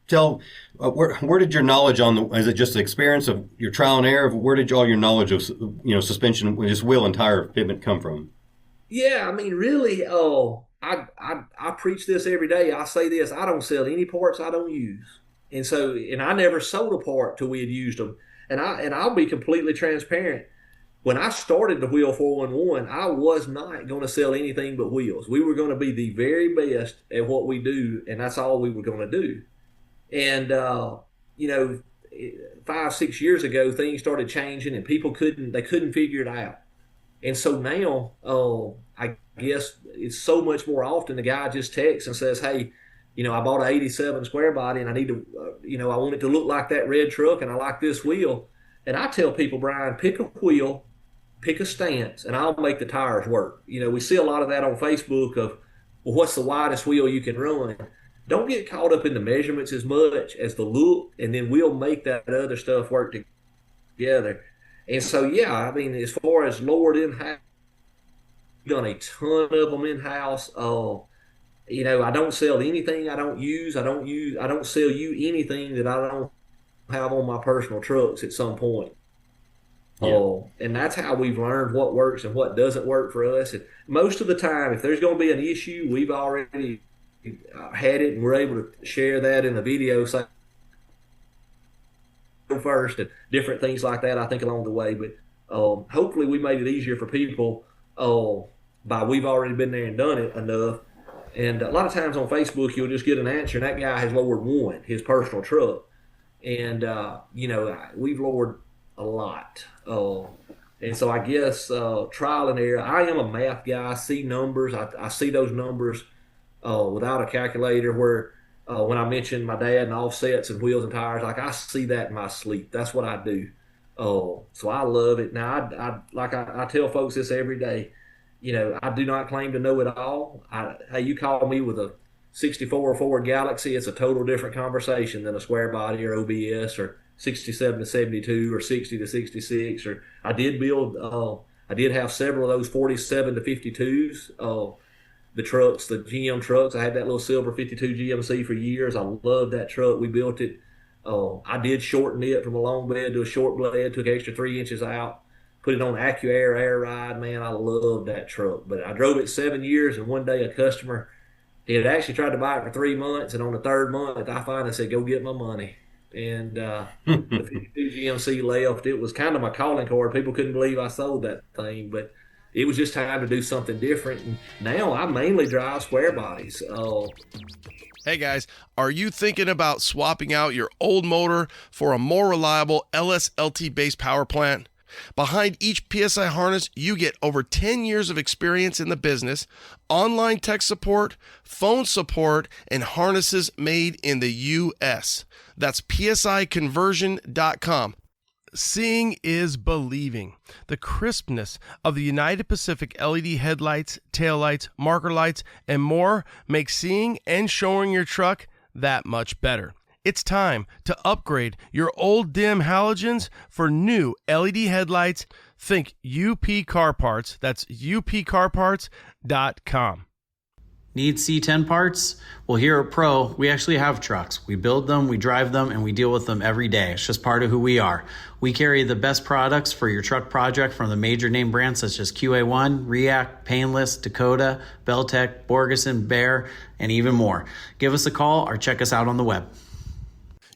tell where did your knowledge is it just the experience of your trial and error? Where did all your knowledge of suspension, just wheel and tire fitment come from? Yeah, I mean, really, I preach this every day. I say this: I don't sell any parts I don't use, and I never sold a part till we had used them. And I'll be completely transparent. When I started the Wheel 411, I was not going to sell anything but wheels. We were going to be the very best at what we do, and that's all we were going to do. And 5-6 years ago, things started changing, and people couldn't figure it out. And so now, I guess it's so much more often the guy just texts and says, hey, I bought an 87 square body and I need to, I want it to look like that red truck and I like this wheel. And I tell people, Brian, pick a wheel, pick a stance, and I'll make the tires work. We see a lot of that on Facebook of, well, what's the widest wheel you can run? Don't get caught up in the measurements as much as the look, and then we'll make that other stuff work together. And so, yeah, I mean, as far as lowered in-house, we've done a ton of them in-house. I don't sell anything I don't use. I don't sell you anything that I don't have on my personal trucks at some point. Yeah. And that's how we've learned what works and what doesn't work for us. And most of the time, if there's going to be an issue, we've already had it and we're able to share that in the video first and different things like that, I think, along the way. But hopefully we made it easier for people by we've already been there and done it enough. And a lot of times on Facebook, you'll just get an answer, and that guy has lowered his personal truck. And, we've lowered a lot. And so I guess trial and error. I am a math guy. I see numbers. I see those numbers without a calculator where when I mentioned my dad and offsets and wheels and tires, like I see that in my sleep. That's what I do. So I love it. Now, I tell folks this every day. I do not claim to know it all. Hey, you call me with a 64 Ford Galaxy, it's a total different conversation than a square body or OBS or 67 to 72 or 60 to 66. Or I did build I did have several of those 47 to 52s. The trucks, the GM trucks. I had that little silver 52 GMC for years. I loved that truck. We built it. I did shorten it from a long bed to a short bed, took extra 3 inches out, put it on AccuAir air ride. Man, I loved that truck. But I drove it 7 years, and one day a customer, he had actually tried to buy it for 3 months, and on the third month, I finally said, go get my money. And the 52 GMC left. It was kind of my calling card. People couldn't believe I sold that thing, but it was just time to do something different. And now I mainly drive square bodies. Hey guys, are you thinking about swapping out your old motor for a more reliable LSLT-based power plant? Behind each PSI harness, you get over 10 years of experience in the business, online tech support, phone support, and harnesses made in the U.S. That's psiconversion.com. Seeing is believing. The crispness of the United Pacific LED headlights, taillights, marker lights, and more makes seeing and showing your truck that much better. It's time to upgrade your old dim halogens for new LED headlights. Think UP Car Parts. That's upcarparts.com. Need C10 parts? Well, here at Pro, we actually have trucks. We build them, we drive them, and we deal with them every day. It's just part of who we are. We carry the best products for your truck project from the major name brands such as QA1, React, Painless, Dakota, Beltec, Borgeson, Bear, and even more. Give us a call or check us out on the web.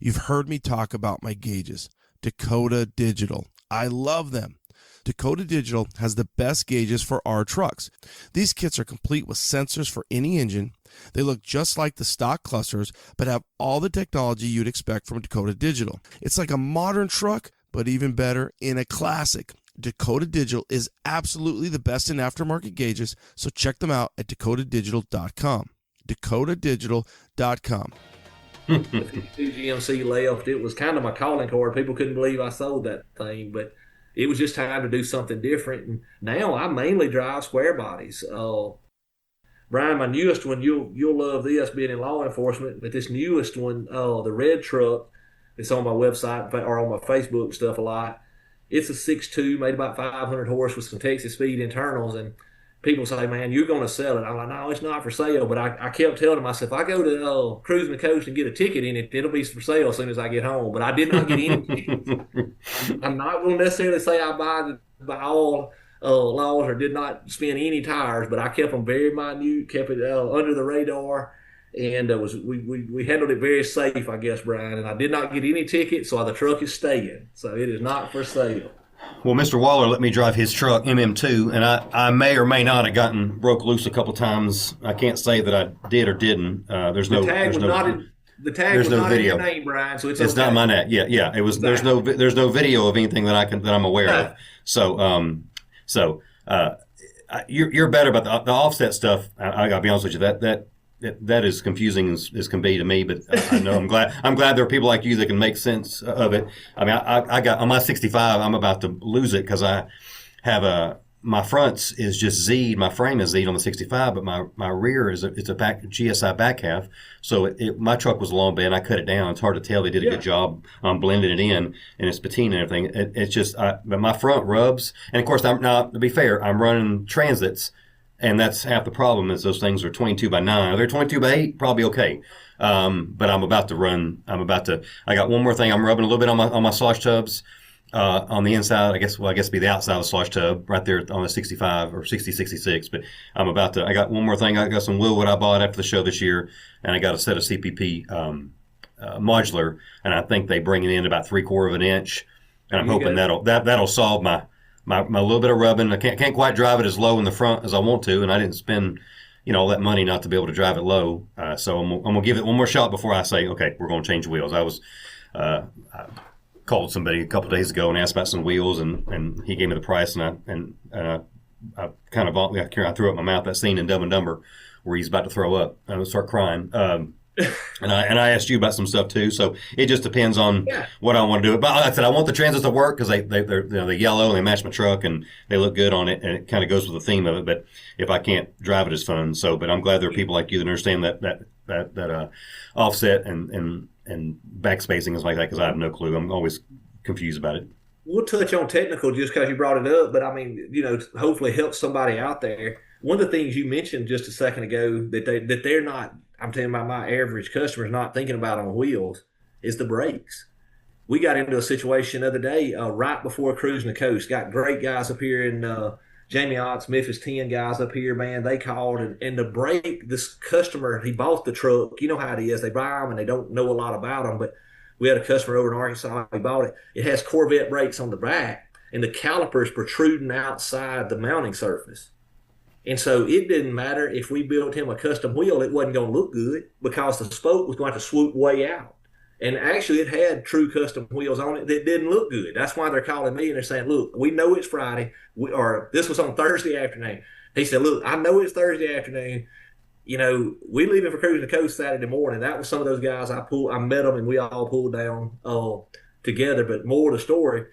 You've heard me talk about my gauges. Dakota Digital. I love them. Dakota Digital has the best gauges for our trucks. These kits are complete with sensors for any engine. They look just like the stock clusters, but have all the technology you'd expect from Dakota Digital. It's like a modern truck, but even better in a classic. Dakota Digital is absolutely the best in aftermarket gauges, so check them out at dakotadigital.com. dakotadigital.com. The 52 GMC left. It was kind of my calling card. People couldn't believe I sold that thing, but it was just time to do something different. And now I mainly drive square bodies. Brian, my newest one, you'll love this being in law enforcement, but this newest one, the red truck, it's on my website or on my Facebook stuff a lot. It's a 6.2, made about 500 horse with some Texas speed internals, and people say, man, you're going to sell it. I'm like, no, it's not for sale. But I kept telling them, I said, if I go to Cruising the Coast and get a ticket in it, it'll be for sale as soon as I get home. But I did not get any tickets. I'm not going to necessarily say I buy all laws or did not spin any tires, but I kept them very minute, kept it under the radar, and we handled it very safe, I guess, Brian. And I did not get any tickets, so the truck is staying. So it is not for sale. Well, Mr. Waller let me drive his truck, MM2, and I may or may not have gotten broke loose a couple times. I can't say that I did or didn't. The tag was not in your name, Brian, so it's okay. not my name. Yeah. It was. Exactly. There's no video of anything that I'm aware of. So you're better about the offset stuff. I gotta be honest with you. That is confusing as can be to me, but I know I'm glad there are people like you that can make sense of it. I mean, I got on my 65, I'm about to lose it because I have my fronts is just Z'd, my frame is Z'd on the 65, but my rear it's a GSI back half. So my truck was a long bed and I cut it down. It's hard to tell. They did a good job blending it in, and it's patina and everything. It's just, but my front rubs. And of course, to be fair, I'm running transits. And that's half the problem is those things are 22 by 9. Are they 22 by 8? Probably okay. But I got one more thing. I'm rubbing a little bit on my slosh tubs on the inside. I guess it'd be the outside of the slosh tub right there on the 65 or 60, 66. But I got one more thing. I got some Willwood I bought after the show this year, and I got a set of CPP modular, and I think they bring it in about 3/4 of an inch. And I'm hoping that'll solve my little bit of rubbing. I can't quite drive it as low in the front as I want to, and I didn't spend, all that money not to be able to drive it low. So I'm gonna give it one more shot before I say, okay, we're gonna change wheels. I called somebody a couple of days ago and asked about some wheels, and he gave me the price, and I kind of I threw up my mouth. That scene in Dumb and Dumber where he's about to throw up and I start crying. And I asked you about some stuff too, so it just depends on what I want to do. But like I said, I want the transits to work because they're yellow and they match my truck and they look good on it, and it kind of goes with the theme of it. But if I can't drive it, it's fun. So, but I'm glad there are people like you that understand that offset and backspacing is like that, because I have no clue. I'm always confused about it. we'll touch on technical just because you brought it up, but I mean, hopefully help somebody out there. One of the things you mentioned just a second ago that they're not, I'm telling you about my average customers not thinking about on wheels is the brakes. We got into a situation the other day right before cruising the coast. Got great guys up here in Jamie Ott's Memphis 10 guys up here, man. They called and the brake, this customer, he bought the truck. You know how it is. They buy them and they don't know a lot about them, but we had a customer over in Arkansas. He bought it. It has Corvette brakes on the back, and the calipers protruding outside the mounting surface. And so it didn't matter if we built him a custom wheel, it wasn't going to look good because the spoke was going to swoop way out. And actually, it had true custom wheels on it that didn't look good. That's why they're calling me and they're saying, look, we know it's Friday, or this was on Thursday afternoon. He said, look, I know it's Thursday afternoon. We leaving for cruising the coast Saturday morning. That was some of those guys I met them and we all pulled down together. But more of the story,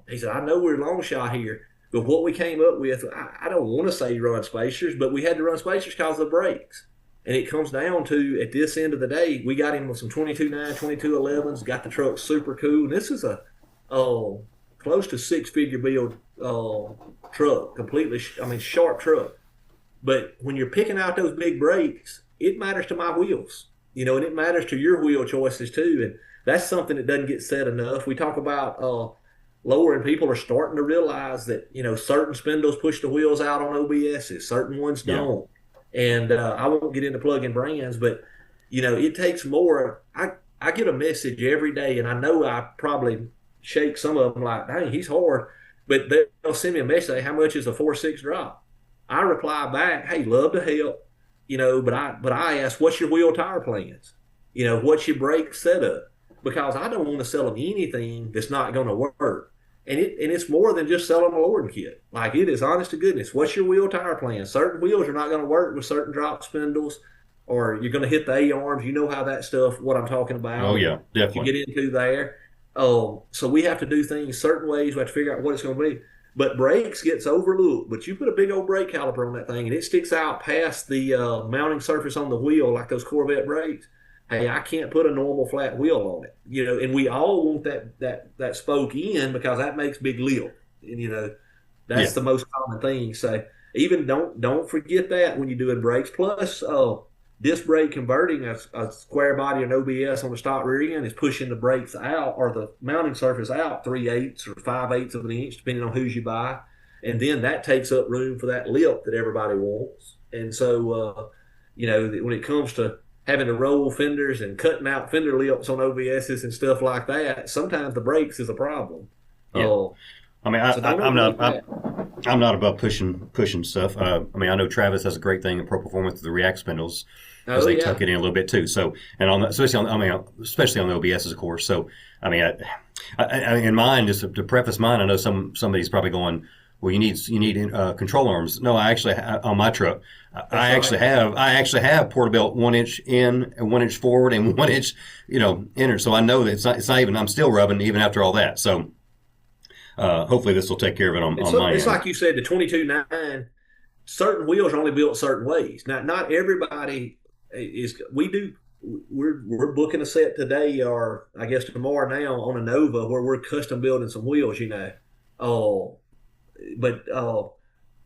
he said, I know we're long shot here, but what we came up with, I don't want to say run spacers, but we had to run spacers because of the brakes. And it comes down to, at this end of the day, we got him with some 22.9, 22.11s, got the truck super cool. And this is a close to six-figure build truck, completely, sharp truck. But when you're picking out those big brakes, it matters to my wheels, and it matters to your wheel choices too. And that's something that doesn't get said enough. We talk about lower, and people are starting to realize that, certain spindles push the wheels out on OBSs, certain ones don't. And I won't get into plugging brands, but, it takes more. I get a message every day, and I know I probably shake some of them like, dang, he's hard. But they'll send me a message, say, how much is a 4.6 drop? I reply back, hey, love to help, but I ask, what's your wheel tire plans? What's your brake setup? Because I don't want to sell them anything that's not going to work. And it's more than just selling a lording kit. Like, it is honest to goodness. What's your wheel tire plan? Certain wheels are not going to work with certain drop spindles, or you're going to hit the A-arms. You know how that stuff, what I'm talking about. Oh, yeah, definitely. You get into there. So we have to do things certain ways. We have to figure out what it's going to be. But brakes gets overlooked. But you put a big old brake caliper on that thing, and it sticks out past the mounting surface on the wheel like those Corvette brakes. Hey, I can't put a normal flat wheel on it, and we all want that spoke in because that makes big lift, and that's the most common thing. So even don't forget that when you're doing brakes. Plus, disc brake converting a square body and OBS on the stock rear end is pushing the brakes out or the mounting surface out 3/8 or 5/8 of an inch, depending on whose you buy, and then that takes up room for that lift that everybody wants. And so, when it comes to having to roll fenders and cutting out fender lips on OBSs and stuff like that, sometimes the brakes is a problem. Yeah. I'm not above pushing stuff. I know Travis has a great thing at Pro Performance with the React spindles because they tuck it in a little bit too. So, and especially on the OBSs, of course. So, in mine, just to preface mine, I know somebody's probably going, well, you need control arms. No, I actually on my truck, I actually have Portobello 1 inch in and 1 inch forward and 1 inch, inner. So I know that it's not even. I'm still rubbing even after all that. So hopefully this will take care of it on my end. It's like you said, the 22.9. Certain wheels are only built certain ways. Now, not everybody is. We're booking a set today, or I guess tomorrow now on a Nova, where we're custom building some wheels. But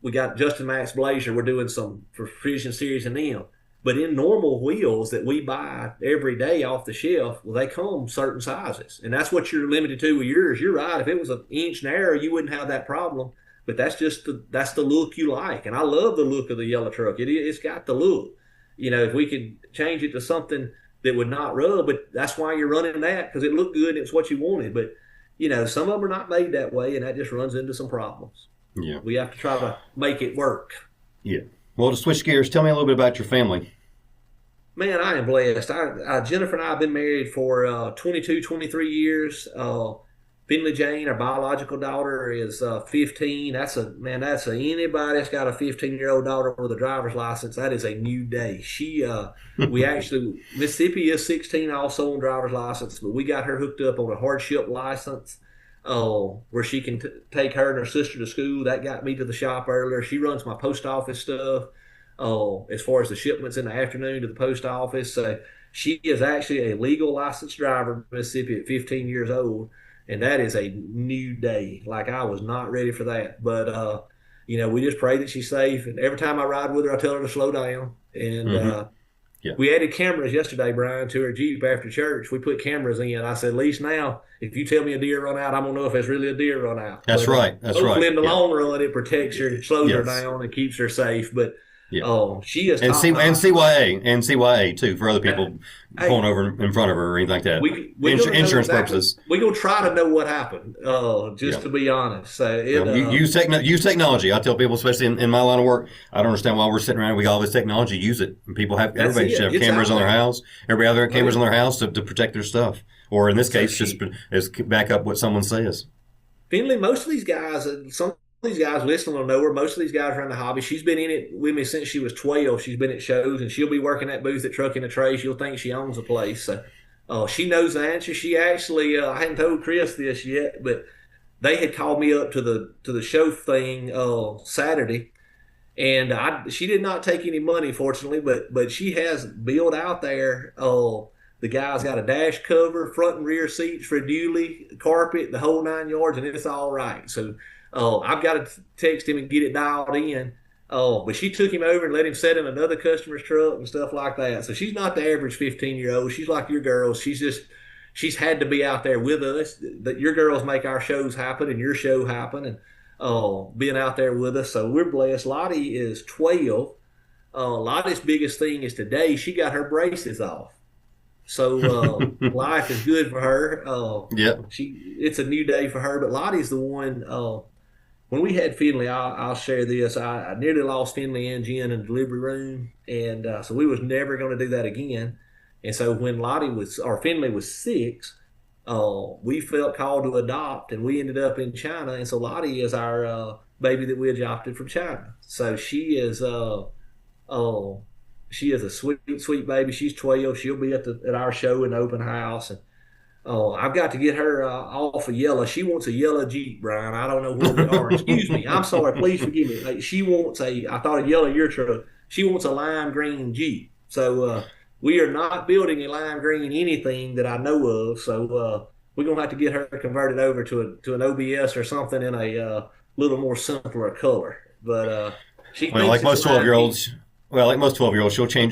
we got Justin Max Blazer. We're doing some for Precision Series and them. But in normal wheels that we buy every day off the shelf, well, they come certain sizes. And that's what you're limited to with yours. You're right. If it was an inch narrow, you wouldn't have that problem. But that's just that's the look you like. And I love the look of the yellow truck. It's got the look. If we could change it to something that would not rub, but that's why you're running that, because it looked good and it's what you wanted. But some of them are not made that way, and that just runs into some problems. Yeah. We have to try to make it work. Yeah. Well, to switch gears, tell me a little bit about your family. Man, I am blessed. Jennifer and I have been married for 22, 23 years. Finley Jane, our biological daughter, is 15. Anybody that's got a 15-year-old daughter with a driver's license, that is a new day. Mississippi is 16 also on driver's license, but we got her hooked up on a hardship license where she can take her and her sister to school. That got me to the shop earlier. She runs my post office stuff as far as the shipments in the afternoon to the post office. So she is actually a legal licensed driver in Mississippi at 15 years old. and that is a new day. Like, I was not ready for that, but we just pray that she's safe. And every time I ride with her, I tell her to slow down. And Yeah. we added cameras yesterday, Brian, to her Jeep after church. We put cameras in. I said, at least now, if you tell me a deer run out, I'm going to know if it's really a deer run out. That's right. That's hopefully right. in the long run, it protects her, slows her Yes. down, and keeps her safe. But Yeah. she is And top-notch. CYA too, for other people pulling over in front of her or anything like that. Insurance purposes. We're going to try to know what happened, to be honest. So use technology. I tell people, especially in my line of work, I don't understand why we're sitting around. We got all this technology. Use it. And everybody should have cameras on their house. Everybody out there have cameras on their house to protect their stuff. Or in this case, just back up what someone says. Finley, most of these guys, some of these guys listening will know her. Most of these guys are in the hobby. She's been in it with me since she was 12. She's been at shows, and she'll be working that booth at Truck in a Trace. You'll think she owns the place. So she knows the answer. She actually, I hadn't told Chris this yet, but they had called me up to the show thing Saturday, and she did not take any money, fortunately, but she has billed out there. The guy's got a dash cover, front and rear seats for a dually, carpet, the whole 9 yards, and it's all right. So I've got to text him and get it dialed in. But she took him over and let him sit in another customer's truck and stuff like that. So she's not the average 15-year-old. She's like your girls. She's had to be out there with us. That your girls make our shows happen and your show happen, and being out there with us. So we're blessed. Lottie is 12. Lottie's biggest thing is today she got her braces off. So life is good for her. It's a new day for her. But Lottie's the one. When we had Finley, I'll share this. I nearly lost Finley and Jen in the delivery room, and so we was never going to do that again. And so when Finley was 6, we felt called to adopt, and we ended up in China. And so Lottie is our baby that we adopted from China. So she is a sweet, sweet baby. She's 12. She'll be at our show in the open house. And I've got to get her off of yellow. She wants a yellow Jeep, Brian. I don't know where we are. Excuse me. I'm sorry. Please forgive me. She wants I thought a yellow your truck. She wants a lime green Jeep. So we are not building a lime green anything that I know of. So we're going to have to get her converted over to an OBS or something in a little more simpler color. But like most 12-year-olds. Well, like most 12-year-olds, she'll change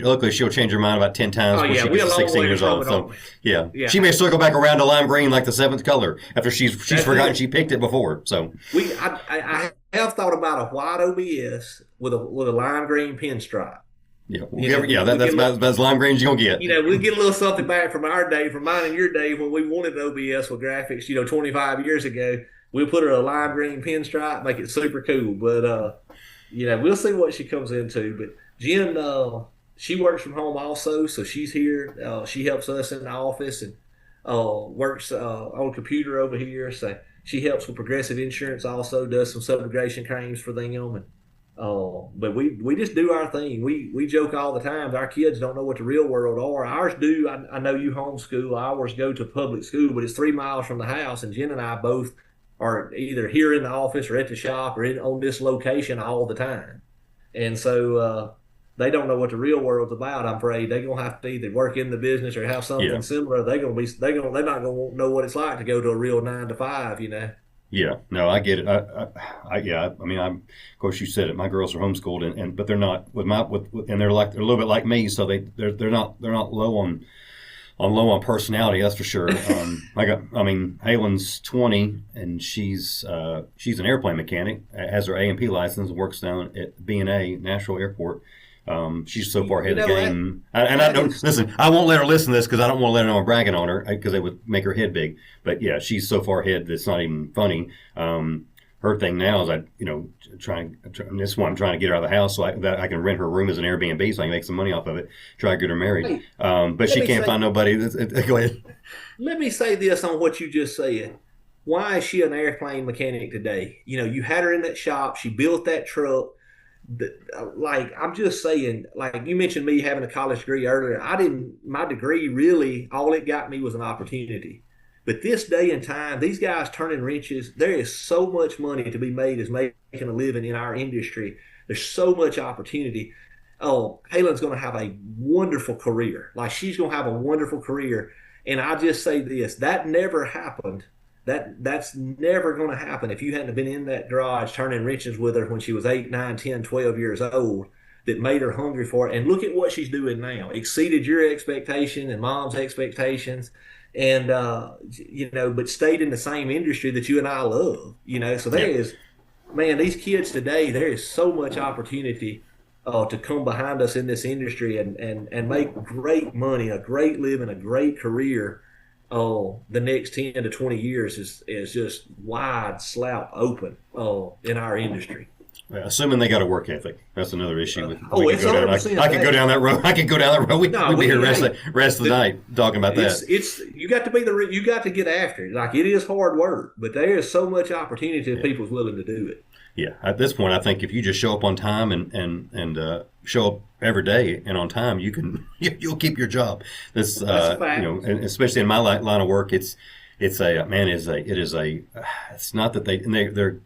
her mind about 10 times when she gets to 16 years old. So, yeah. She may circle back around to lime green like the 7th color after she's forgotten she picked it before. So I have thought about a white OBS with a lime green pinstripe. Yeah, that's about as lime green as you're going to get. We'll get a little something back from our day, from mine and your day, when we wanted an OBS with graphics, 25 years ago. We'll put her a lime green pinstripe, make it super cool. But, we'll see what she comes into. But Jen, she works from home also, so she's here. She helps us in the office and works on a computer over here. So she helps with Progressive Insurance also, does some subrogation claims for them. And but we just do our thing. We joke all the time. Our kids don't know what the real world are. Ours do. I know you homeschool. Ours go to public school, but it's 3 miles from the house. And Jen and I both are either here in the office or at the shop or on this location all the time. And so they don't know what the real world's about. I'm afraid they're gonna have to either work in the business or have something similar. They're not gonna know what it's like to go to a real 9 to 5. Yeah, no, I get it. I mean, of course you said it. My girls are homeschooled, but they're not and they're a little bit like me, so they're not low on personality, that's for sure. Halen's 20 and she's an airplane mechanic, has her A&P license, works down at B&A Nashville Airport. She's so far ahead of the game. I don't listen. I won't let her listen to this because I don't want to let her know I'm bragging on her because it would make her head big. But yeah, she's so far ahead that it's not even funny. Her thing now is this is why I'm trying to get her out of the house so that I can rent her room as an Airbnb so I can make some money off of it. Try to get her married. But she can't find nobody. Go ahead. Let me say this on what you just said. Why is she an airplane mechanic today? You had her in that shop. She built that truck. I'm just saying, like you mentioned me having a college degree earlier. My degree really, all it got me was an opportunity. But this day and time, these guys turning wrenches, there is so much money to be made as making a living in our industry. There's so much opportunity. Halen's going to have a wonderful career. Like she's going to have a wonderful career. And I just say this, that never happened That's never going to happen if you hadn't been in that garage turning wrenches with her when she was 8, 9, 10, 12 years old, that made her hungry for it. And look at what she's doing now. Exceeded your expectation and mom's expectations. And, but stayed in the same industry that you and I love, So there is, man, these kids today, there is so much opportunity to come behind us in this industry and make great money, a great living, a great career. The next 10 to 20 years is just wide slap open in our industry. Well, assuming they got a work ethic, that's another issue. With it's 100%. I could go down that road. I could go down that road. We'd be here rest of the night talking about that. It's you got to get after it. Like, it is hard work, but there is so much opportunity if people's willing to do it. Yeah, at this point, I think if you just show up on time and show up every day and on time, you'll keep your job. That's a fact. And especially in my line of work, it's not that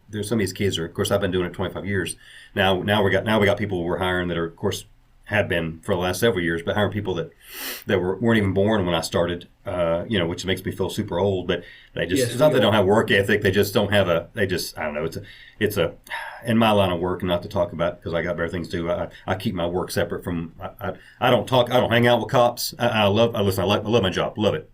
there's some of these kids are, of course, I've been doing it 25 years now we got people we're hiring that are, of course, have been for the last several years, but hiring people that weren't even born when I started, which makes me feel super old. But they just, it's not they don't have work ethic. They just don't have I don't know. It's a in my line of work, not to talk about because I got better things to do. I keep my work separate from, I don't hang out with cops. I love my job. Love it.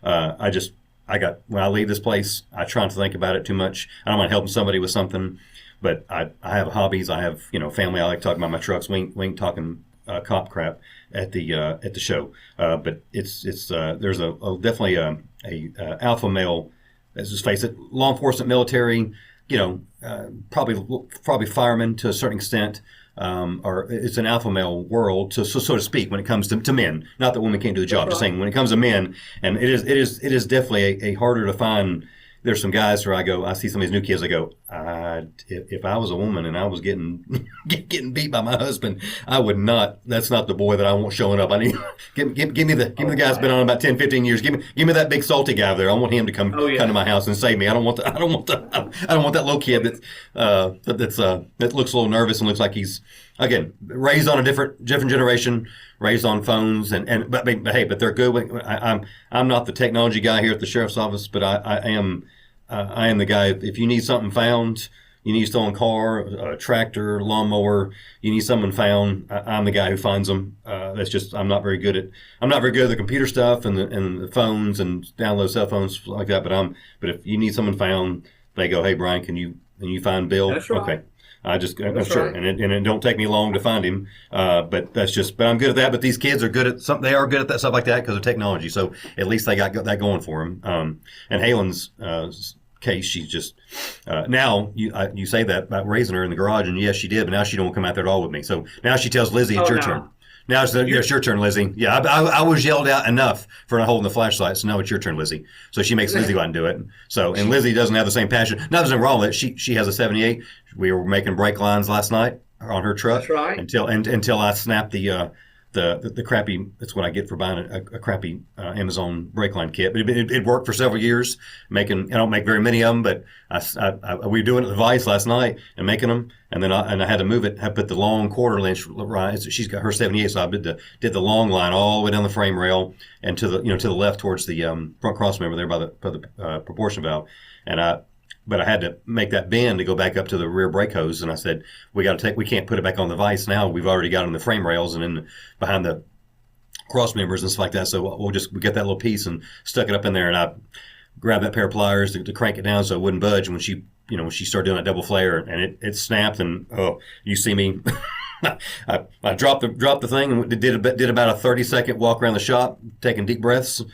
When I leave this place, I try not to think about it too much. I don't mind helping somebody with something. But I have hobbies. I have family. I like talking about my trucks. We ain't talking cop crap at the show. But it's there's definitely a alpha male. Let's just face it. Law enforcement, military. Probably firemen to a certain extent. Or it's an alpha male world, so to speak, when it comes to men. Not that women can't do the job. Just saying when it comes to men, and it is definitely a harder to find. There's some guys where I see some of these new kids. I go, if I was a woman and I was getting beat by my husband, I would not. That's not the boy that I want showing up. I need give me the guy that's been on about 10, 15 years. Give me that big salty guy there. I want him to come to my house and save me. I don't want that little kid that looks a little nervous and looks like he's again raised on a different generation, raised on phones but they're good. I'm not the technology guy here at the sheriff's office, but I am the guy. If you need something found, you need a stolen car, a tractor, lawnmower, you need someone found, I'm the guy who finds them. That's just I'm not very good at the computer stuff and the phones and download cell phones like that. But if you need someone found, they go, hey Brian, can you find Bill? That's right. Okay. I'm sure, right. and it don't take me long to find him. But I'm good at that. But these kids are good at something. They are good at that stuff like that because of technology. So at least they got that going for them. And Halen's case, she's just now you say that about raising her in the garage, and yes, she did. But now she don't come out there at all with me. So now she tells Lizzie, it's your turn. Now it's your turn, Lizzie. Yeah, I was yelled out enough for not holding the flashlight, so now it's your turn, Lizzie. So she makes Lizzie go out and do it. So, and Lizzie doesn't have the same passion. Nothing wrong with it. She has a 78. We were making brake lines last night on her truck. That's right. Until I snapped the crappy. That's what I get for buying a crappy Amazon brake line kit. But it worked for several years. I don't make very many of them, but we were doing it at the Vice last night and making them. And then I had to move it. I put the long quarter inch line. She's got her 78, so I did the long line all the way down the frame rail and to the left towards the front cross member there by the proportion valve. But I had to make that bend to go back up to the rear brake hose, and I said we can't put it back on the vise now. We've already got it on the frame rails and then behind the cross members and stuff like that. So we get that little piece and stuck it up in there, and I grabbed that pair of pliers to crank it down so it wouldn't budge. When she started doing that double flare, and it snapped, and you see me. I dropped the thing and did about a 30-second walk around the shop, taking deep breaths,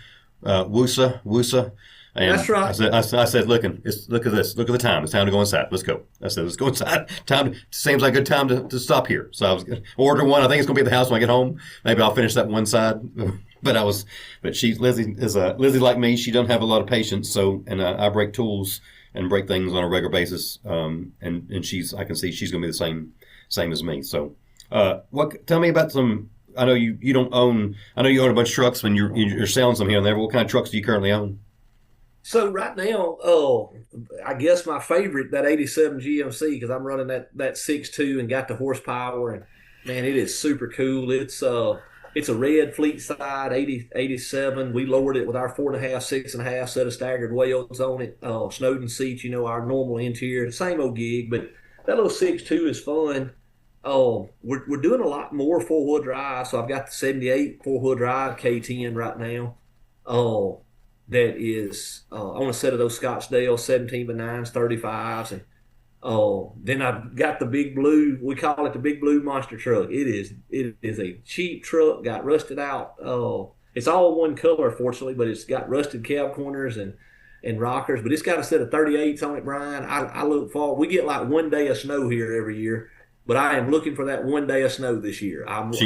woosa. And that's right. I said, look at this. Look at the time. It's time to go inside. Let's go. I said, let's go inside. Seems like a good time to stop here. So I was going to order one. I think it's going to be at the house when I get home. Maybe I'll finish that one side. Lizzie Lizzie like me. She doesn't have a lot of patience. So, and I break tools and break things on a regular basis. And I can see she's going to be the same as me. So, tell me about some. I know you don't own. I know you own a bunch of trucks when you're selling some here and there. What kind of trucks do you currently own? So right now, I guess my favorite, that 87 GMC, because I'm running that 6.2 and got the horsepower, and man, it is super cool. It's It's a red fleet side 87. We lowered it with our 4.5, 6.5 set of staggered wheels on it. Snowden seats, our normal interior, same old gig, but that little 6.2 is fun. We're doing a lot more four-wheel drive. So I've got the 78 four-wheel drive K10 right now. That is on a set of those Scottsdale 17x9s, 35s, and then I've got the big blue. We call it the big blue monster truck. It is a cheap truck. Got rusted out. It's all one color, fortunately, but it's got rusted cab corners and rockers. But it's got a set of 38s on it, Brian. I look forward. We get like 1 day of snow here every year, but I am looking for that 1 day of snow this year. It's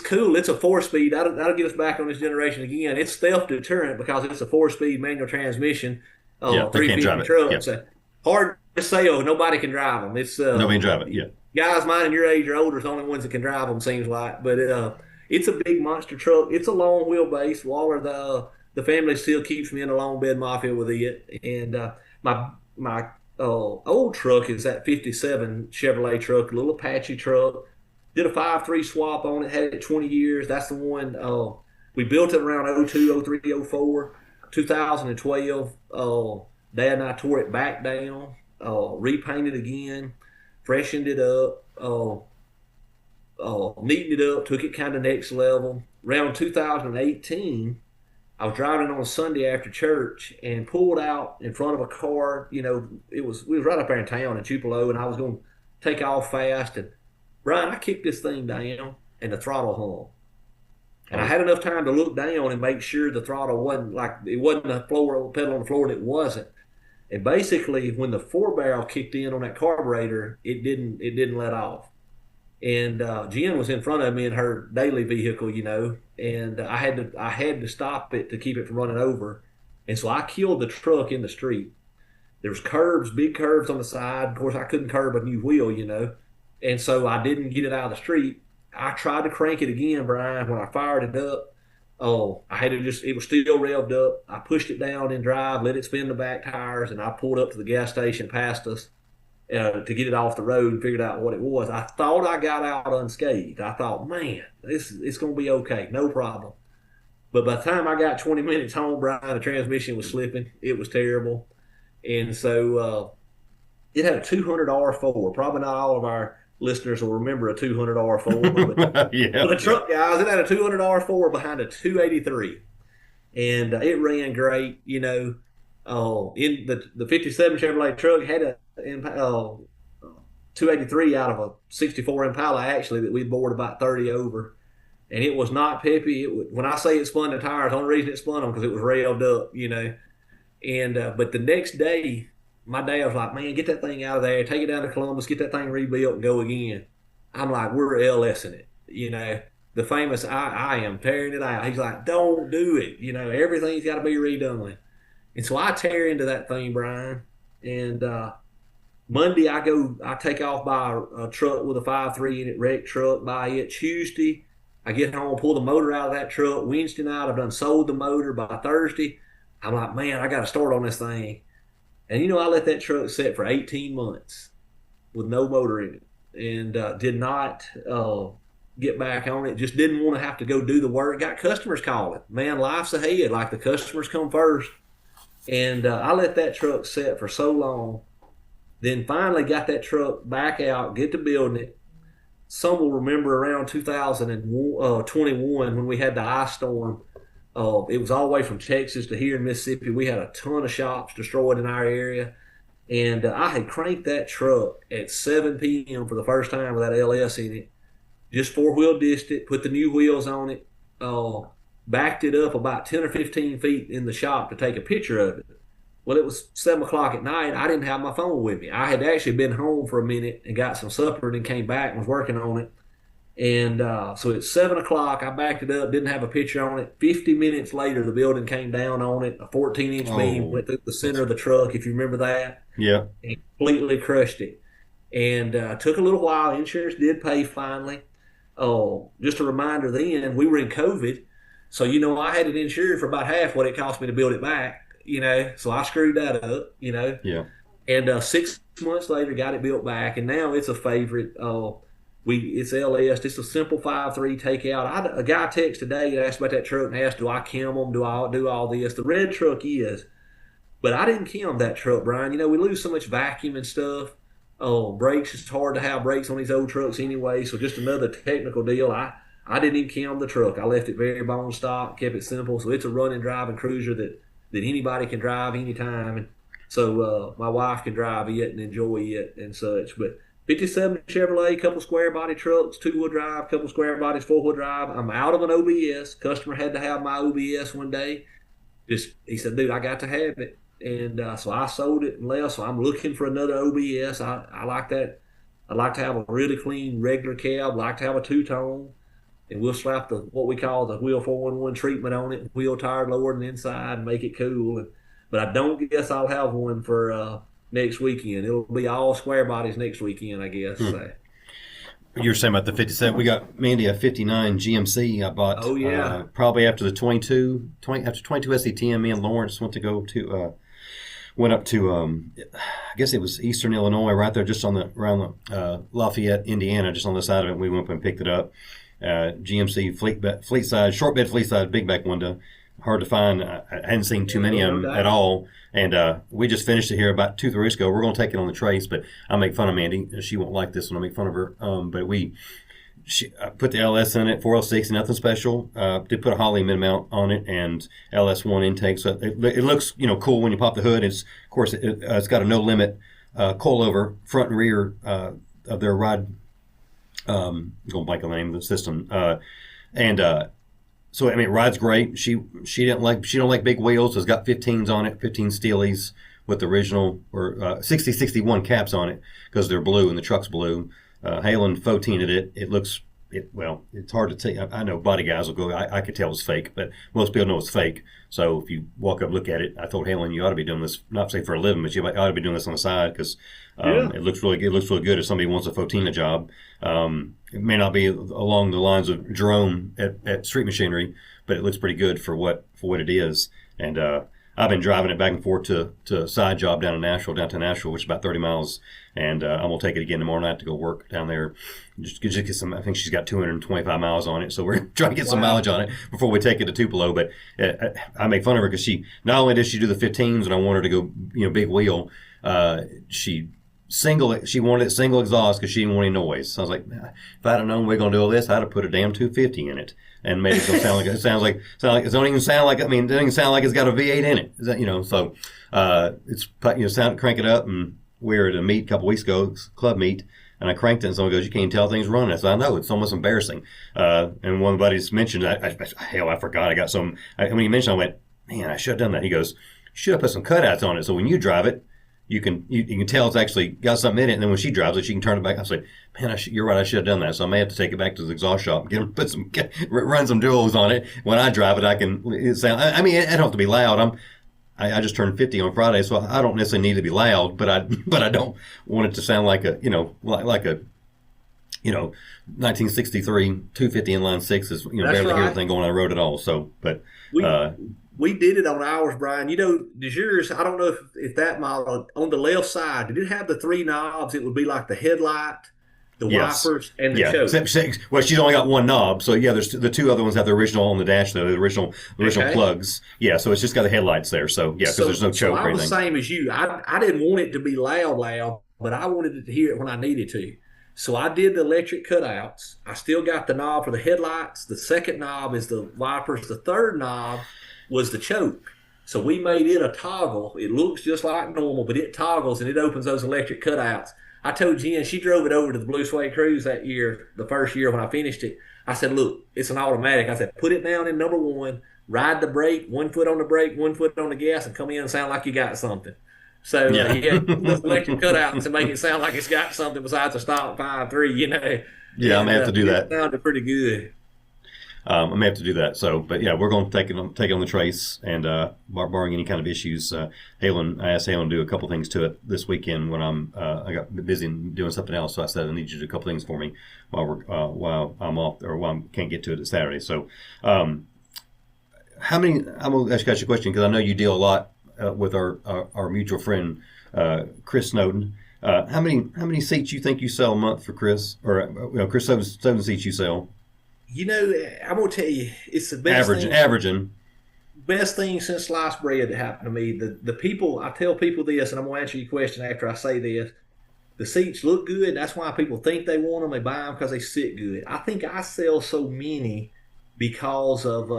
cool. It's a 4-speed. That'll get us back on this generation again. It's theft deterrent because it's a 4-speed manual transmission. 350 trucks. Yeah. Hard to sell. Nobody can drive them. It's nobody can drive it. Yeah. Guys mine and your age or older is the only ones that can drive them. Seems like, but it's a big monster truck. It's a long wheelbase. Waller, the family still keeps me in a long bed mafia with it. And my old truck is that 57 Chevrolet truck, a little Apache truck. Did a 5.3 swap on it. Had it 20 years. That's the one. We built it around 02, 03, 04. 2012, Dad and I tore it back down, repainted again, freshened it up, neatened it up, took it kind of next level. Around 2018, I was driving on a Sunday after church and pulled out in front of a car. We was right up there in town in Tupelo, and I was going to take off fast. And Brian, I kicked this thing down, and the throttle hung. And I had enough time to look down and make sure the throttle wasn't a pedal on the floor, and it wasn't. And basically, when the 4-barrel kicked in on that carburetor, it didn't let off. And Jen was in front of me in her daily vehicle, and I had to stop it to keep it from running over. And so I killed the truck in the street. There was curbs, big curves on the side. Of course, I couldn't curb a new wheel, and so I didn't get it out of the street. I tried to crank it again, Brian. When I fired it up, it was still revved up. I pushed it down in drive, let it spin the back tires, and I pulled up to the gas station past us to get it off the road and figured out what it was. I thought I got out unscathed. I thought, man, it's going to be okay, no problem. But by the time I got 20 minutes home, Brian, the transmission was slipping. It was terrible. And so it had a 200 R4. Probably not all of our listeners will remember a 200 R4, but the truck guys, it had a 200 R4 behind a 283, and it ran great. In the 57 Chevrolet truck had a 283 out of a 64 Impala actually that we bored about 30 over, and it was not peppy. When I say it spun the tires, the only reason it spun them because it was revved up, And but the next day, my dad was like, man, get that thing out of there, take it down to Columbus, get that thing rebuilt and go again. I'm like, we're LSing it. The famous I am tearing it out. He's like, don't do it. Everything's got to be redone. And so I tear into that thing, Brian. And Monday I take off by a truck with a 5.3 in it, wrecked truck by it. Tuesday, I get home, pull the motor out of that truck. Wednesday night, I've done sold the motor. By Thursday, I'm like, man, I got to start on this thing. And I let that truck sit for 18 months with no motor in it, and did not get back on it. Just didn't want to have to go do the work. Got customers calling. Man, life's ahead. Like, the customers come first. And I let that truck sit for so long. Then finally got that truck back out, get to building it. Some will remember around 2021 when we had the ice storm. It was all the way from Texas to here in Mississippi. We had a ton of shops destroyed in our area. And I had cranked that truck at 7 p.m. for the first time with that LS in it. Just 4-wheel dissed it, put the new wheels on it, backed it up about 10 or 15 feet in the shop to take a picture of it. Well, it was 7 o'clock at night. I didn't have my phone with me. I had actually been home for a minute and got some supper and then came back and was working on it. And so at 7 o'clock, I backed it up, didn't have a picture on it. 50 minutes later, the building came down on it. A 14-inch beam went through the center of the truck, if you remember that. Yeah. And completely crushed it. And took a little while. Insurance did pay finally. Just a reminder then, we were in COVID. So, I had it insured for about half what it cost me to build it back, So I screwed that up, Yeah. And 6 months later, got it built back. And now it's a favorite. It's LS. It's a simple 5.3 takeout. A guy texted today and asked about that truck and asked, do I chem them? Do I do all this? The red truck is, but I didn't chem that truck, Brian. You know, we lose so much vacuum and stuff. Oh, brakes, it's hard to have brakes on these old trucks anyway. So just another technical deal. I didn't even chem the truck. I left it very bone stock, kept it simple. So it's a running, driving cruiser that anybody can drive anytime. And so my wife can drive it and enjoy it and such. But 57 Chevrolet, couple square body trucks, 2-wheel drive, couple square bodies, 4-wheel drive. I'm out of an OBS. Customer had to have my OBS one day. He said, dude, I got to have it. And so I sold it and left. So I'm looking for another OBS. I like that. I like to have a really clean regular cab. Like to have a two-tone. And we'll slap what we call the wheel 411 treatment on it, wheel tire lower than inside, and make it cool. But I don't guess I'll have one for next weekend. It'll be all square bodies next weekend, I guess. You were saying about the 57. We got Mandy a 59 GMC I bought. Oh, yeah. Probably after the 22 SC10, me and Lawrence went up to, I guess it was Eastern Illinois, right there, just around Lafayette, Indiana, just on the side of it. We went up and picked it up. GMC fleet size, short bed fleet size, big back window. Hard to find. I hadn't seen too many of them at all. And we just finished it here about 2-3 weeks ago. We're going to take it on the trace, but I make fun of Mandy. She won't like this when I make fun of her. But I put the LS in it, 406, nothing special. Did put a Holley mid-mount on it and LS1 intake. So it looks, cool when you pop the hood. Of course, it's got a no limit coilover front and rear of their ride. I'm going blank on the name of the system. So I mean, it rides great. She don't like big wheels. So it's got 15s on it, 15 Steelies with the original or 6061 caps on it because they're blue and the truck's blue. Halen 14'd it. It's hard to tell. I know body guys will go, I could tell it's fake, but most people know it's fake. So if you walk up and look at it, I told Halen, you ought to be doing this, not say for a living, but you ought to be doing this on the side because it looks really good. It looks really good if somebody wants a Fotina job. It may not be along the lines of Jerome at Street Machinery, but it looks pretty good for what it is. And I've been driving it back and forth to a side job down to Nashville, which is about 30 miles. And I'm going to take it again tomorrow night to go work down there. Just get some, I think she's got 225 miles on it. So we're trying to get some mileage on it before we take it to Tupelo. But I make fun of her because not only does she do the 15s and I want her to go, big wheel, she wanted it single exhaust because she didn't want any noise. So I was like, if I'd have known we were going to do all this, I'd have put a damn 250 in it and made it go sound like it sounds like it don't even sound like, it doesn't even sound like it's got a V8 in it. Is that, so it's crank it up. And we were at a meet a couple weeks ago, club meet, and I cranked it and someone goes, you can't tell things running. I said, I know, it's almost embarrassing. And one of the buddies mentioned, I forgot I got some, when he mentioned, I went, man, I should have done that. He goes, you should have put some cutouts on it so when you drive it, you can tell it's actually got something in it, and then when she drives it, she can turn it back. I was like, man, you're right, I should have done that. So I may have to take it back to the exhaust shop and run some duals on it. When I drive it, I can sound. I mean, it don't have to be loud. I just turned 50 on Friday, so I don't necessarily need to be loud, but I don't want it to sound like a 1963 250 inline six is barely hear anything going on the road at all. So, but. We did it on ours, Brian. Does yours, I don't know if that model, on the left side, did it have the 3 knobs? It would be like the headlight, the wipers, and the choke. Well, she's only got one knob. So, there's the 2 other ones have the original on the dash, the original plugs. Yeah, so it's just got the headlights there. So, because there's no choke or anything. I was the same as you. I didn't want it to be loud, but I wanted to hear it when I needed to. So I did the electric cutouts. I still got the knob for the headlights. The second knob is the wipers. The third knob was the choke. So we made it a toggle. It looks just like normal, but it toggles and it opens those electric cutouts. I told Jen, she drove it over to the Blue Suede Cruise that year, the first year when I finished it. I said, look, it's an automatic. I said, put it down in number 1, ride the brake, 1 foot on the brake, 1 foot on the gas, and come in and sound like you got something. So those electric cutouts to make it sound like it's got something besides a stock 5.3, Yeah, I'm going to have to do that. It sounded pretty good. I may have to do that. So, but we're going to take it on the trace, and barring any kind of issues, I asked Halen to do a couple things to it this weekend when I got busy doing something else. So I said I need you to do a couple things for me while I'm off or while I can't get to it Saturday. So, I'm going to ask you a question because I know you deal a lot with our mutual friend Chris Snowden. How many seats you think you sell a month for Chris? Or Chris, seven seats you sell? I'm gonna tell you, it's the best Averaging. Best thing since sliced bread that happened to me. The people, I tell people this, and I'm gonna answer your question after I say this. The seats look good. That's why people think they want them. They buy them because they sit good. I think I sell so many because of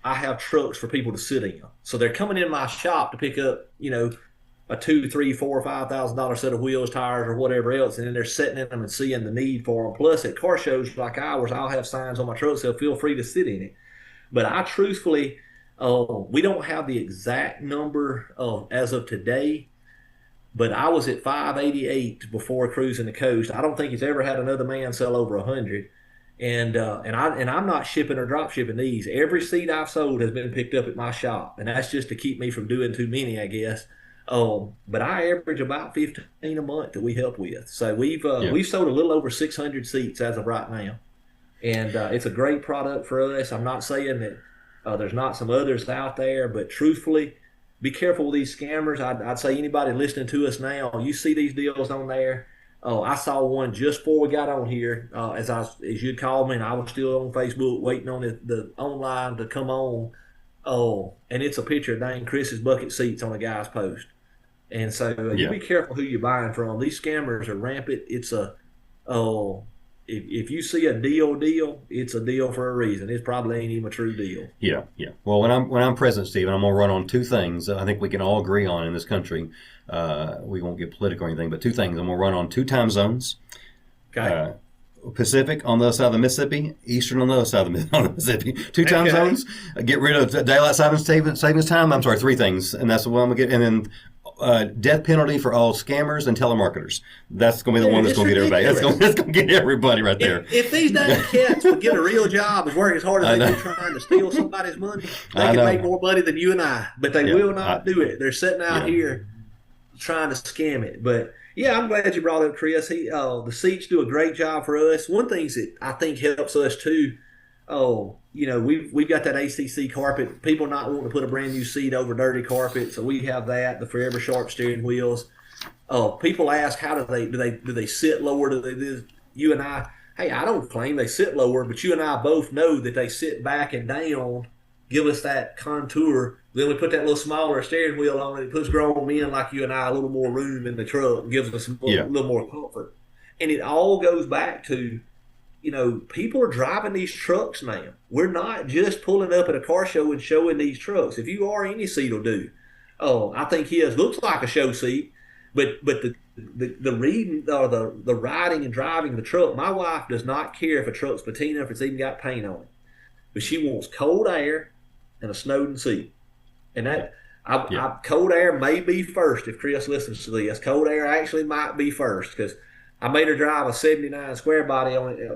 I have trucks for people to sit in. So they're coming in my shop to pick up, a $2, $3, $4, $5,000 set of wheels, tires, or whatever else, and then they're sitting in them and seeing the need for them. Plus, at car shows like ours, I'll have signs on my truck so feel free to sit in it. But I truthfully, we don't have the exact number as of today. But I was at 588 before cruising the coast. I don't think he's ever had another man sell over 100. And I'm not shipping or drop shipping these. Every seat I've sold has been picked up at my shop, and that's just to keep me from doing too many, I guess. But I average about 15 a month that we help with. So we've sold a little over 600 seats as of right now, and it's a great product for us. I'm not saying that there's not some others out there, but truthfully, be careful with these scammers. I'd say anybody listening to us now, you see these deals on there. I saw one just before we got on here, as you'd called me, and I was still on Facebook waiting on the online to come on. And it's a picture of dang Chris's bucket seats on a guy's post. And so you be careful who you're buying from. These scammers are rampant. It's if you see a deal, it's a deal for a reason. It probably ain't even a true deal. Yeah. Well, when I'm president, Stephen, I'm gonna run on two things that I think we can all agree on in this country. We won't get political or anything, but two things. I'm gonna run on two time zones. Okay. Pacific on the other side of the Mississippi, Eastern on the other side of the Mississippi. Two time zones. Get rid of daylight savings time. I'm sorry, three things, and that's the one I'm gonna get. And then death penalty for all scammers and telemarketers. That's going to be the one that's going to get everybody. That's going to get everybody right there. If these damn cats would get a real job and work as hard as they do trying to steal somebody's money, they can make more money than you and I. But they will not do it. They're sitting out here trying to scam it. But yeah, I'm glad you brought up Chris. The seats do a great job for us. One thing that I think helps us too. We've got that ACC carpet. People not wanting to put a brand new seat over dirty carpet, so we have that. The Forever Sharp steering wheels. People ask how do they sit lower? You and I? Hey, I don't claim they sit lower, but you and I both know that they sit back and down, give us that contour. Then we put that little smaller steering wheel on it. It puts grown men like you and I a little more room in the truck, and gives us a little more comfort. And it all goes back to, people are driving these trucks now. We're not just pulling up at a car show and showing these trucks. If you are, any seat will do. I think his looks like a show seat, but the reading or the riding and driving the truck, my wife does not care if a truck's patina, if it's even got paint on it. But she wants cold air and a Snowden seat. And cold air may be first if Chris listens to this. Cold air actually might be first because I made her drive a 79 square body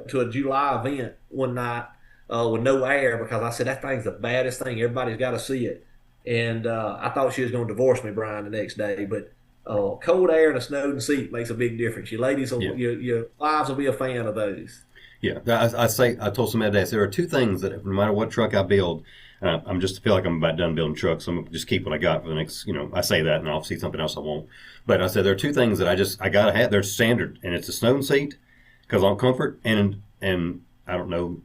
to a July event one night with no air because I said, that thing's the baddest thing. Everybody's got to see it. And I thought she was going to divorce me, Bryan, the next day. But cold air and a Snowden seat makes a big difference. You ladies, your wives will be a fan of those. Yeah, I told somebody today, there are two things that no matter what truck I build, I'm just feel like I'm about done building trucks. So I'm going to just keep what I got for the next, I say that and I'll see something else I won't. But I said there are two things that I got to have. They're standard, and it's a Snowden seat because I'm comfort and I don't know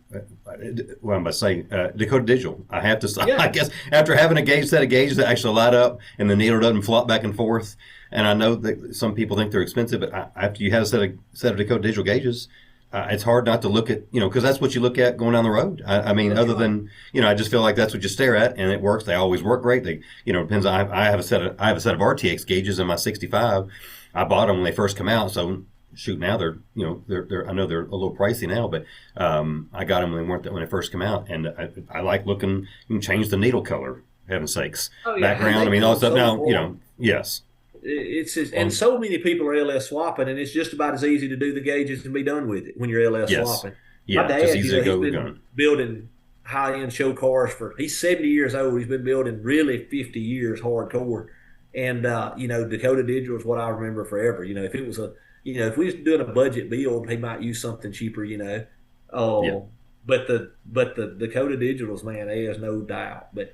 what I'm about to say. Dakota Digital. I have to. Yeah. I guess after having a set of gauges that actually light up and the needle doesn't flop back and forth, and I know that some people think they're expensive, but after you have a set of Dakota Digital gauges, it's hard not to look at, because that's what you look at going down the road. I mean, other than, I just feel like that's what you stare at, and it works. They always work great. They, depends. I have a set of RTX gauges in my 65. I bought them when they first come out, so shoot, now they're I know they're a little pricey now, but I got them when they first come out, and I like looking. You can change the needle color, heaven's sakes, background. I mean, all that stuff now. Yes. It's just, and so many people are LS swapping, and it's just about as easy to do the gauges and be done with it when you're LS swapping. Yeah, my dad, just easy to go he's been building high-end show cars he's 70 years old. He's been building really 50 years hardcore. And, Dakota Digital is what I remember forever. If it was if we was doing a budget build, he might use something cheaper, But the Dakota Digitals, man, there's no doubt. But,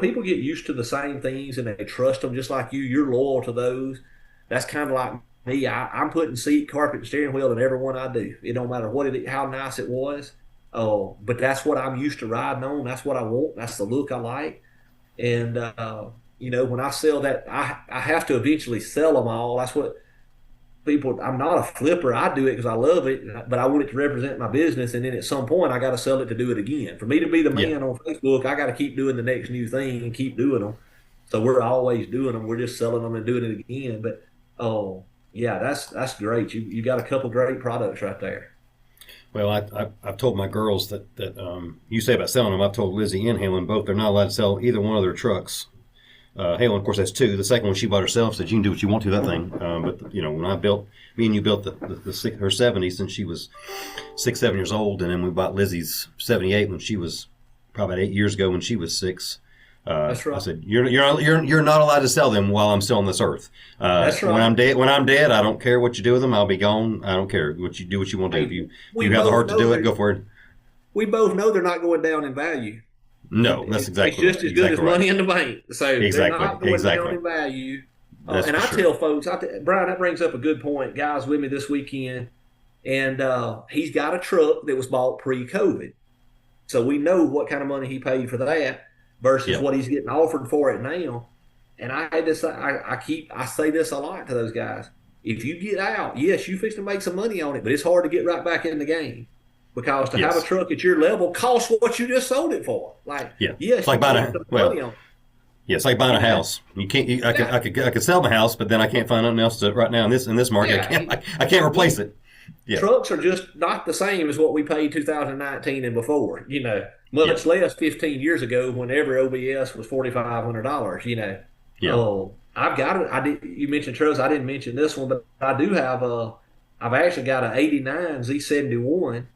people get used to the same things and they trust them just like you. You're loyal to those. that's kind of like me. I'm putting seat, carpet, and steering wheel in every one I do. It don't matter how nice it was. Oh, but that's what I'm used to riding on. That's what I want. That's the look I like. And when I sell that, I have to eventually sell them all. That's what people. I'm not a flipper. I do it because I love it, but I want it to represent my business. And then at some point, I got to sell it to do it again. For me to be the man on Facebook, I got to keep doing the next new thing and keep doing them. So we're always doing them. We're just selling them and doing it again. But yeah, that's great. You got a couple great products right there. Well, I've told my girls that you say about selling them. I've told Lizzie and Helen both they're not allowed to sell either one of their trucks. Helen, of course, has two. The second one she bought herself, said you can do what you want to that thing. But when me and you built her 70 since she was 6-7 years old, and then we bought Lizzie's 78 when she was probably about 8 years ago when she was 6. That's right. I said you're not allowed to sell them while I'm still on this earth. That's right. When I'm dead, I don't care what you do with them. I'll be gone. I don't care what you want to do. If you have the heart to do it, go for it. We both know they're not going down in value. No, that's exactly. It's just as good as money in the bank. So they're not going down in value. And I tell folks, Brian, that brings up a good point. Guys with me this weekend, and he's got a truck that was bought pre-COVID, so we know what kind of money he paid for that versus what he's getting offered for it now. And I had to say, I say this a lot to those guys. If you get out, yes, you fix to make some money on it, but it's hard to get right back in the game because to have a truck at your level costs what you just sold it for. It's like buying it's like buying a house. You can't. I could sell my house, but then I can't find nothing else right now in this market. I can't replace it. Yeah. Trucks are just not the same as what we paid 2019 and before. Much less 15 years ago when every OBS was $4,500. I've got it. You mentioned trucks. I didn't mention this one, but I do have I've actually got an '89 Z71.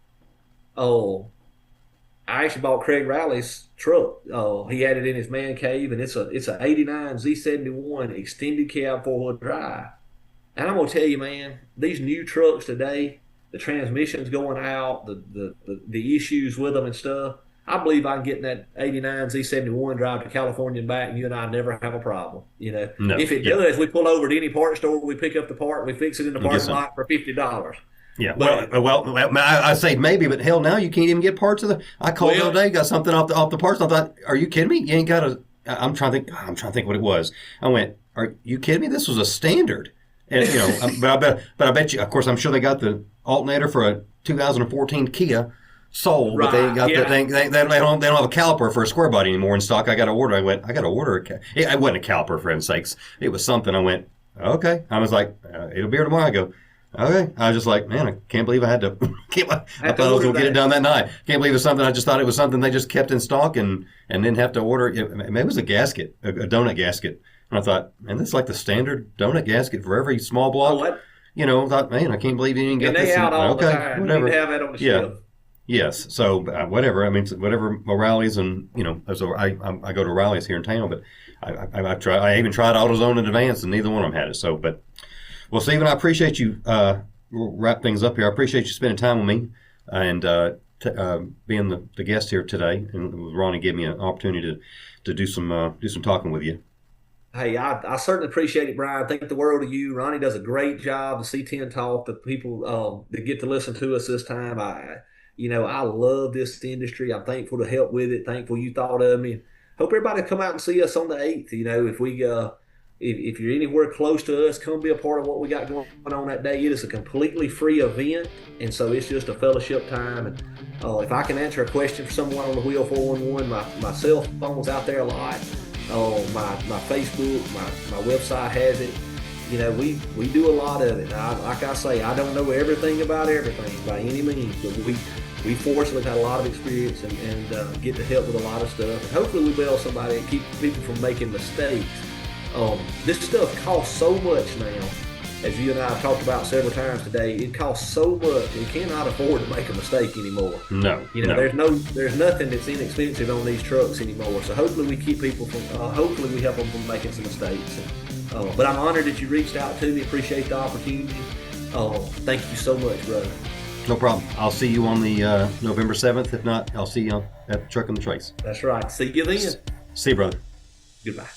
I actually bought Craig Riley's truck. He had it in his man cave, and it's a '89 Z71 extended cab 4-wheel drive. And I'm gonna tell you, man, these new trucks today, the transmissions going out, the issues with them and stuff. I believe I can get in that '89 Z71, drive to California and back, and you and I never have a problem. If it does, we pull over to any part store, we pick up the part, we fix it in the parking lot for $50. Yeah, well, I say maybe, but hell, now you can't even get parts of the. I called the other day, got something off the parts. And I thought, are you kidding me? You ain't got a. I'm trying to think what it was. I went, are you kidding me? This was a standard, and but I bet you. Of course, I'm sure they got the alternator for a 2014 Kia sold, but they got they don't have a caliper for a square body anymore in stock. I got to order. I got to order it wasn't a caliper, for heaven's sakes. It was something. I went, okay. I was like, it'll be here tomorrow. I go. Okay. I was just like, man, I can't believe I had to. I thought I was going to get it done that night. Can't believe it was something. I just thought it was something they just kept in stock and didn't have to order. It was a gasket, a donut gasket. And I thought, man, this is like the standard donut gasket for every small block. I thought, man, I can't believe you didn't get this. And they out all the time. Whatever. You have that on the shelf. Yes. So whatever. I mean, whatever O'Reilly's and so I go to O'Reilly's here in town, but I even tried AutoZone in advance, and neither one of them had it. So, but. Well, Stephen, I appreciate you. We'll wrap things up here. I appreciate you spending time with me and being the guest here today. And Ronnie gave me an opportunity to do some talking with you. Hey, I certainly appreciate it, Brian. Thank the world of you. Ronnie does a great job. The C10 Talk, the people that get to listen to us this time. I love this industry. I'm thankful to help with it. Thankful you thought of me. Hope everybody come out and see us on the 8th. If we If you're anywhere close to us, come be a part of what we got going on that day. It is a completely free event, and so it's just a fellowship time. And if I can answer a question for someone on the Wheel 411, my cell phone's out there a lot. My Facebook, my website has it. We do a lot of it. Like I say, I don't know everything about everything by any means, but we fortunately had a lot of experience and get to help with a lot of stuff. And hopefully we bail somebody and keep people from making mistakes. This stuff costs so much now, as you and I have talked about several times today. It costs so much, you cannot afford to make a mistake anymore. No. There's nothing that's inexpensive on these trucks anymore. So hopefully we keep people from, hopefully we help them from making some mistakes. But I'm honored that you reached out to me. Appreciate the opportunity. Thank you so much, brother. No problem. I'll see you on the November 7th. If not, I'll see you at the Truck and the Trace. That's right. See you then. See you, brother. Goodbye.